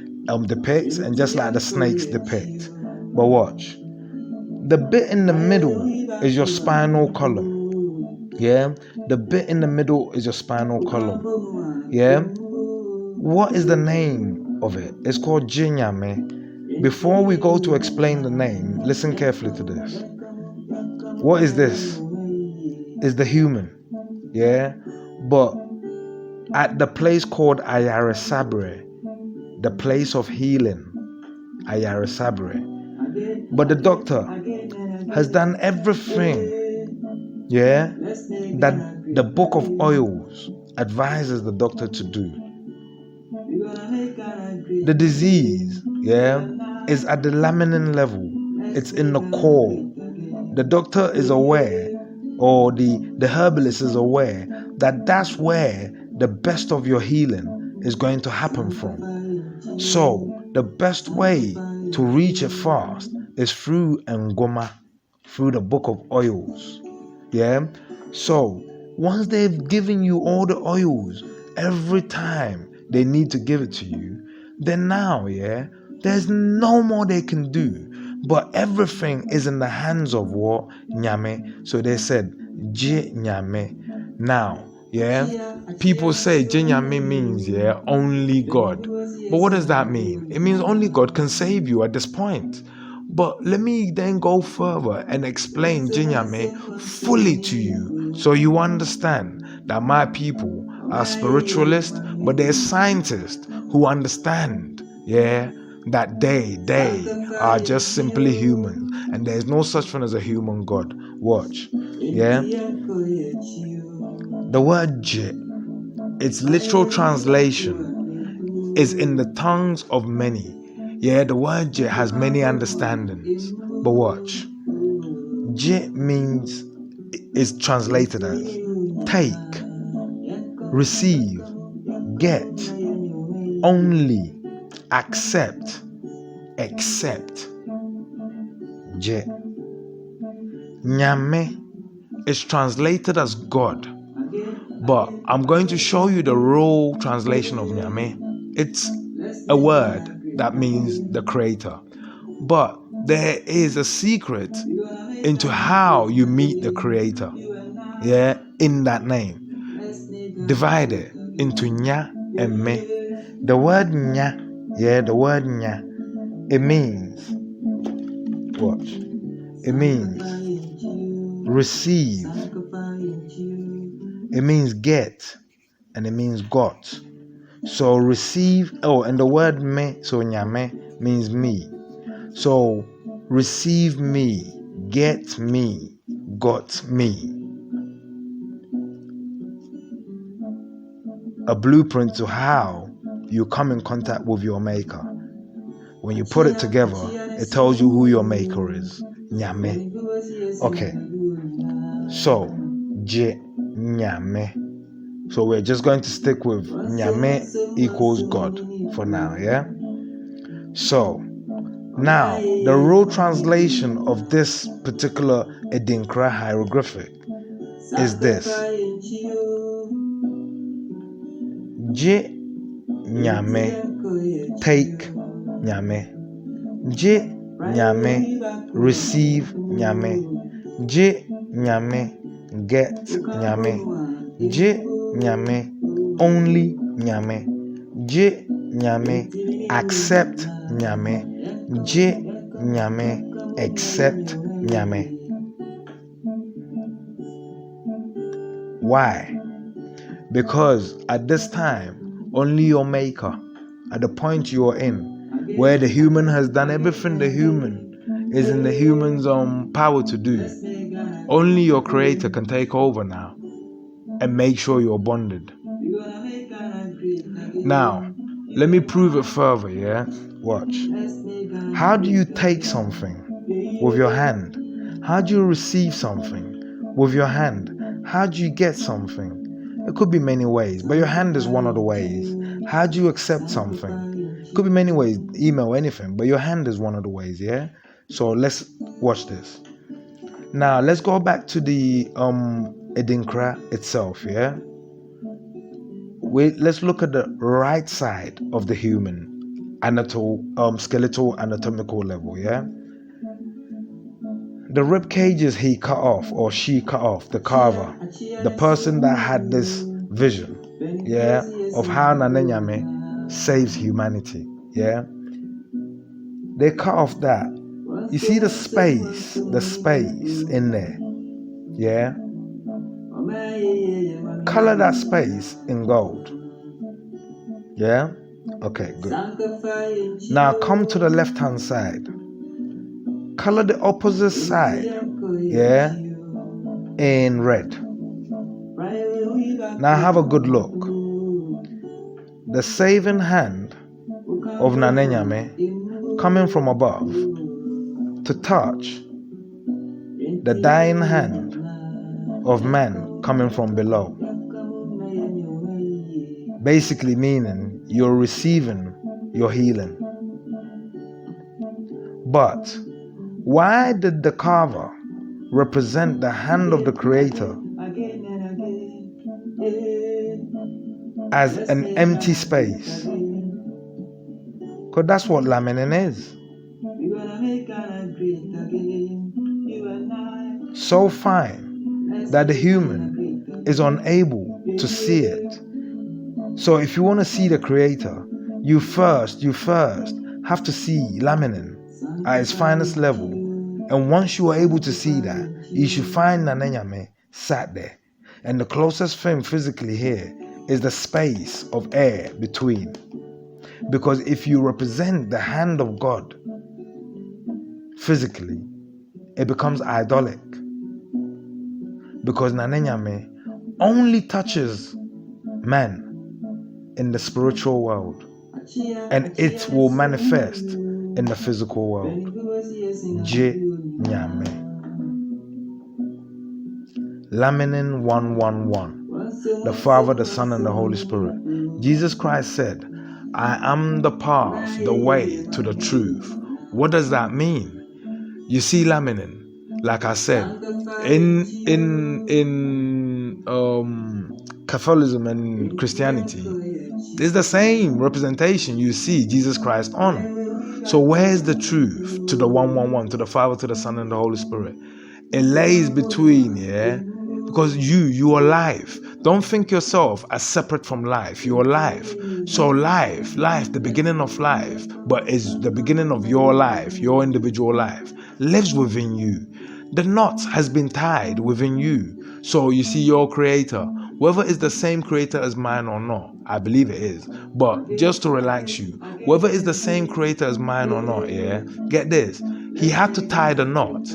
depicts and just like the snakes depict. But watch. The bit in the middle is your spinal column. Yeah? The bit in the middle is your spinal column. Yeah? What is the name of it? It's called Jinyame. Before we go to explain the name, listen carefully to this. What is this? It's the human. Yeah? But at the place called Ayarasabre, the place of healing, Ayarasabre. But the doctor has done everything, yeah, that the book of oils advises the doctor to do. The disease, yeah, is at the laminin level. It's in the core. The doctor is aware or the herbalist is aware that that's where the best of your healing is going to happen from. So the best way to reach it fast is through Ngoma, through the book of oils. Yeah. So once they've given you all the oils, every time they need to give it to you, then now, there's no more they can do. But everything is in the hands of what? Nyame. So they said, Je Nyame. Now, people say Je Nyame means, only God. But what does that mean? It means only God can save you at this point. But let me then go further and explain Je Nyame fully to you, so you understand that my people are spiritualists, but they're scientists who understand, that they are just simply humans, and there's no such thing as a human God. Watch, the word Je, its literal translation is in the tongues of many. The word Je has many understandings, but watch. Je means, is translated as take, receive, get, only, accept, Je. Nyame is translated as God, but I'm going to show you the real translation of Nyame. It's a word that means the creator. But there is a secret into how you meet the creator. In that name. Divide it into Nya and Me. The word Nya, it means, watch, it means receive, it means get, and it means got. So receive, and the word Me, so Nyame, means me. So receive me, get me, got me. A blueprint to how you come in contact with your maker. When you put it together, it tells you who your maker is. Nyame. Okay. So, Je Nyame. So we're just going to stick with Nyame equals God for now, So, now, the real translation of this particular Edinkra hieroglyphic is this. Je Nyame, take Nyame. Je Nyame, receive Nyame. Je Nyame, get Nyame. Je Nyame, only Nyame. Je Nyame, accept Nyame. Je Nyame, accept Nyame. Why? Because at this time, only your maker, at the point you are in, where the human has done everything the human is in the human's power to do, only your creator can take over now and make sure you're bonded. Now, let me prove it further, Watch. How do you take something with your hand? How do you receive something with your hand? How do you get something? It could be many ways, but your hand is one of the ways. How do you accept something? It could be many ways, email, anything, but your hand is one of the ways, So let's watch this. Now, let's go back to the Edinkra itself, Let's look at the right side of the human skeletal anatomical level, The rib cages he cut off, or she cut off, the carver, the person that had this vision, of how Nane Nyame saves humanity, They cut off that. You see the space in there, Color that space in gold, Okay, good. Now come to the left-hand side. Color the opposite side, in red. Now have a good look. The saving hand of Nane Nyame coming from above to touch the dying hand of men coming from below. Basically meaning you're receiving your healing. But why did the carver represent the hand of the Creator as an empty space? Because that's what laminin is. So fine that the human is unable to see it. So if you want to see the Creator, you first have to see laminin at its finest level. And once you are able to see that, you should find Nana Nyame sat there. And the closest thing physically here is the space of air between. Because if you represent the hand of God physically, it becomes idolic. Because Nana Nyame only touches man in the spiritual world, and it will manifest in the physical world. Je Nyame. Laminin 1:1:1. The Father, the Son, and the Holy Spirit. Jesus Christ said, I am the path, the way to the truth. What does that mean? You see, laminin, like I said, in Catholicism and Christianity, it's the same representation you see Jesus Christ on. So where's the truth to the 1:1:1, to the Father, to the Son, and the Holy Spirit? It lays between, because you are life. Don't think yourself as separate from life. You are life. So life, the beginning of life, but is the beginning of your life, your individual life, lives within you. The knot has been tied within you. So you see your Creator, whether it's the same Creator as mine or not, I believe it is. But just to relax you, whether it's the same Creator as mine or not, get this. He had to tie the knot,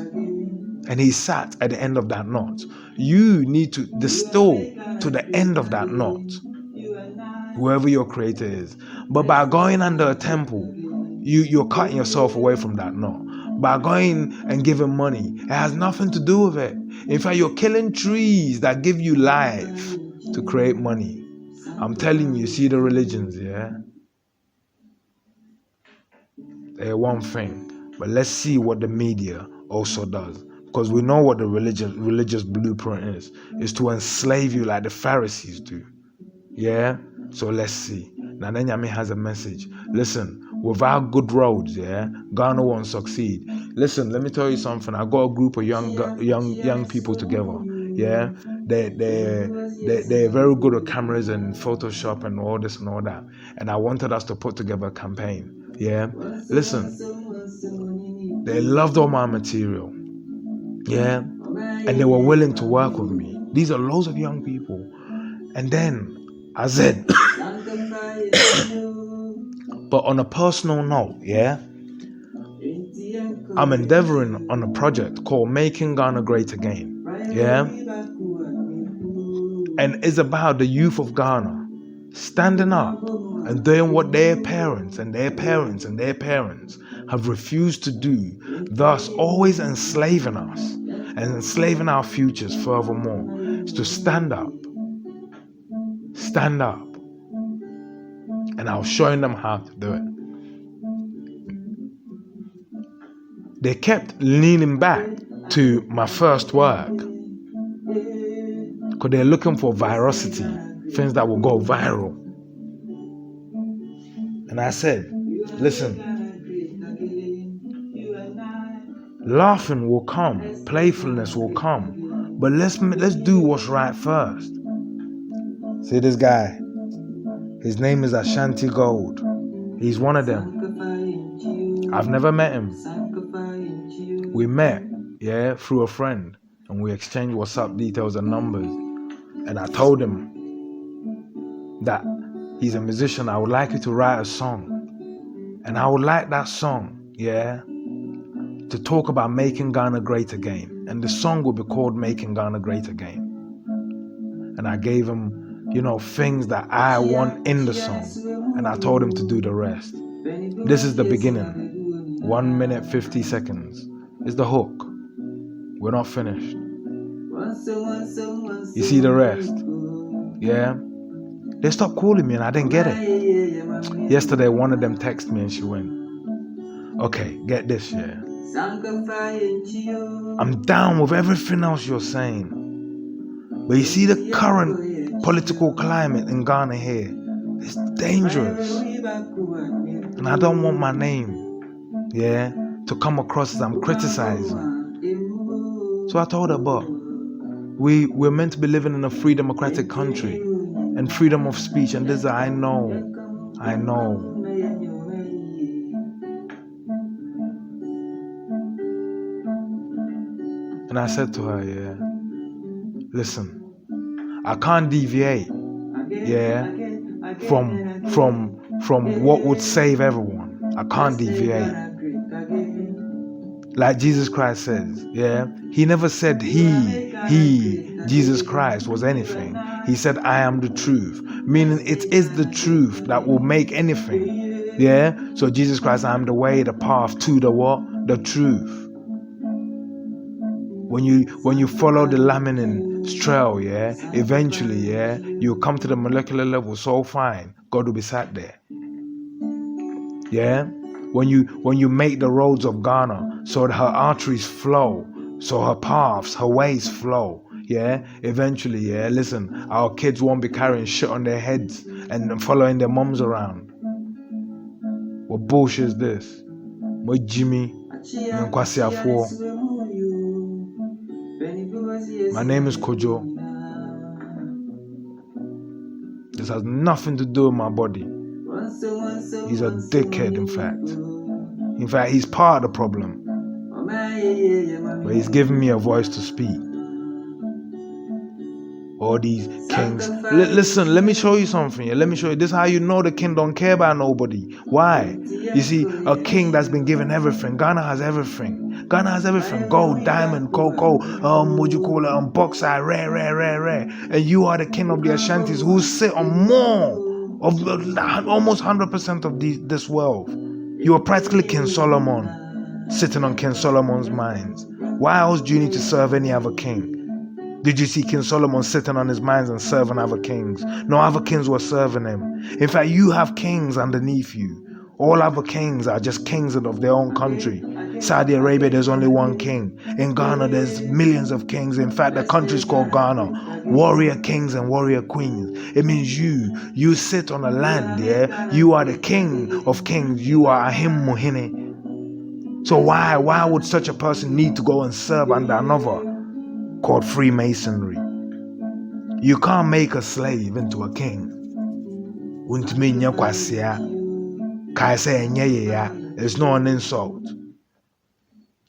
and he sat at the end of that knot. You need to distill to the end of that knot, whoever your Creator is. But by going under a temple, you're cutting yourself away from that knot. By going and giving money, it has nothing to do with it. In fact, you're killing trees that give you life to create money. I'm telling you, see the religions, they're one thing. But let's see what the media also does. Because we know what the religious blueprint is to enslave you like the Pharisees do. So let's see. Nana Nyame has a message. Listen, without good roads, Ghana won't succeed. Listen, let me tell you something. I got a group of young people together. They're very good at cameras and Photoshop and all this and all that. And I wanted us to put together a campaign. Listen, they loved all my material. And they were willing to work with me. These are loads of young people. And then I said, but on a personal note, I'm endeavoring on a project called Making Ghana Great Again. And it's about the youth of Ghana standing up and doing what their parents and their parents and their parents have refused to do, thus always enslaving us and enslaving our futures furthermore. Is to stand up. And I was showing them how to do it. They kept leaning back to my first work because they're looking for virosity, things that will go viral. And I said, listen, laughing will come, playfulness will come, but let's do what's right first. See this guy? His name is Ashanti Gold. He's one of them. I've never met him. We met, through a friend, and we exchanged WhatsApp details and numbers. And I told him that he's a musician. I would like you to write a song. And I would like that song, to talk about making Ghana great again. And the song will be called Making Ghana Great Again. And I gave him, things that I want in the song. And I told him to do the rest. This is the beginning. 1 minute, 50 seconds. It's the hook. We're not finished. You see the rest? Yeah? They stopped calling me and I didn't get it. Yesterday, one of them texted me and she went, okay, get this, yeah. I'm down with everything else you're saying. But you see the current political climate in Ghana here, it's dangerous. And I don't want my name, yeah, to come across as I'm criticizing. So I told her, but we're meant to be living in a free democratic country and freedom of speech, and this I know. And I said to her, yeah, listen, I can't deviate, yeah, from what would save everyone. I can't deviate. Like Jesus Christ says, yeah, he never said he, Jesus Christ, was anything. He said, I am the truth, meaning it is the truth that will make anything, yeah. So Jesus Christ, I am the way, the path to the what? The truth. When you follow the laminin trail, yeah, eventually, yeah, you'll come to the molecular level so fine, God will be sat there. Yeah? When you make the roads of Ghana so that her arteries flow, so her paths, her ways flow, yeah, eventually, yeah, listen, our kids won't be carrying shit on their heads and following their moms around. What bullshit is this? What Jimmy and Kwasi Afwo? My name is Kojo. This has nothing to do with my body. He's a dickhead, in fact. In fact, he's part of the problem. But he's giving me a voice to speak. All these kings. Listen, let me show you something. Yeah? Let me show you. This is how you know the king don't care about nobody. Why? You see, a king that's been given everything. Ghana has everything. Ghana has everything. Gold, diamond, cocoa, what you call it, bauxite, rare. And you are the king of the Ashantis who sit on more of almost 100% of this wealth. You are practically King Solomon, sitting on King Solomon's mines. Why else do you need to serve any other king? Did you see King Solomon sitting on his mines and serving other kings? No other kings were serving him. In fact, you have kings underneath you. All other kings are just kings of their own country. Saudi Arabia, there's only one king. In Ghana, there's millions of kings. In fact, the country is called Ghana. Warrior kings and warrior queens. It means you sit on a land, yeah? You are the king of kings. You are Ahim Mohine. So why would such a person need to go and serve under another? Called Freemasonry. You can't make a slave into a king. It's not an insult.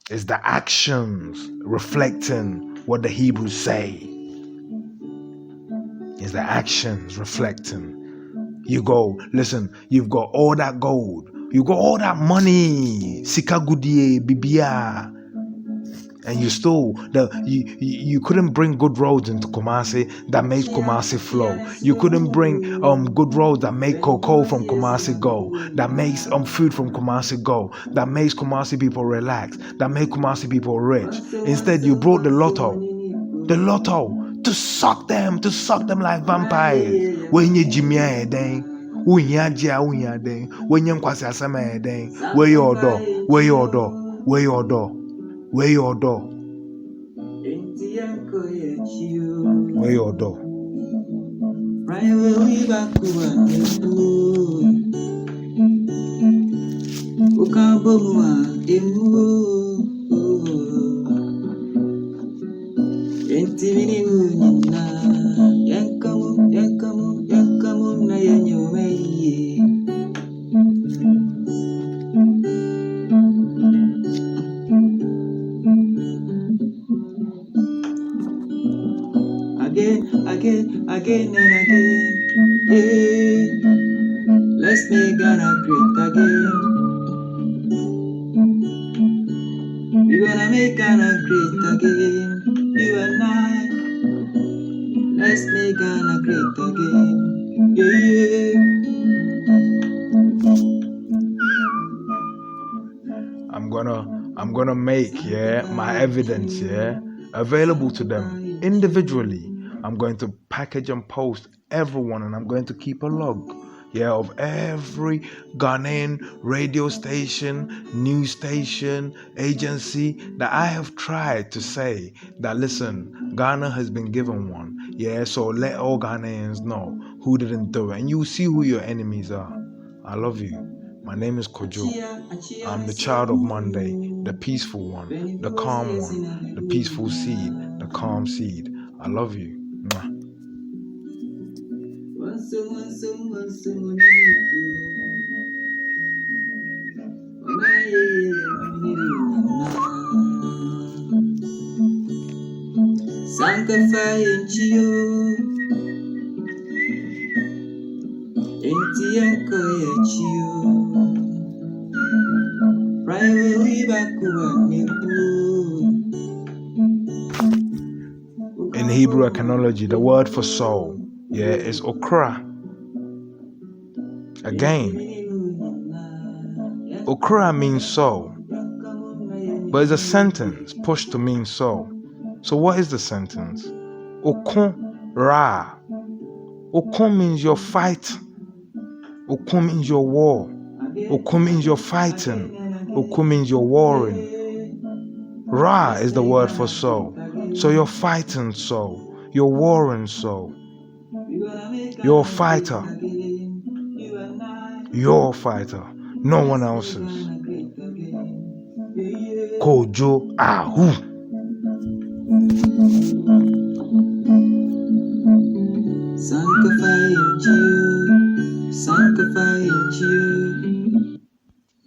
It's the actions reflecting what the Hebrews say. It's the actions reflecting. You go, listen, you've got all that gold. You got all that money. Sikagudie, Bibia. And you still, you couldn't bring good roads into Kumasi that makes Kumasi flow. You couldn't bring good roads that make cocoa from Kumasi go, that makes food from Kumasi go, that makes Kumasi people relax, that makes Kumasi people rich. Instead, you brought the lotto to suck them like vampires. When you Jimmy then, when you Kwasi Asama then, where your door. Where your door? Where your door? Again and again, yeah. Let's make Ghana great again. We're gonna make Ghana great again. You and I. Let's make Ghana great again. Yeah. I'm gonna make, yeah, my evidence, yeah. available to them individually. I'm going to package and post everyone, and I'm going to keep a log, of every Ghanaian radio station, news station, agency that I have tried to say that, listen, Ghana has been given one. So let all Ghanaians know who didn't do it, and you see who your enemies are. I love you. My name is Kojo. I'm the child of Monday, the peaceful one, the calm one, the peaceful seed, the calm seed. I love you. Mwah. In Hebrew iconology, the word for soul, is okra. Again, okra means soul, but it's a sentence pushed to mean soul. So what is the sentence? Okun ra. Okun means your fight. Okun means your war. Okun means you're fighting. Okun means you're warring. Ra is the word for soul. So you're fighting soul. You're warring soul. You're a fighter. You're a fighter. No one else's. Kojo Ahu.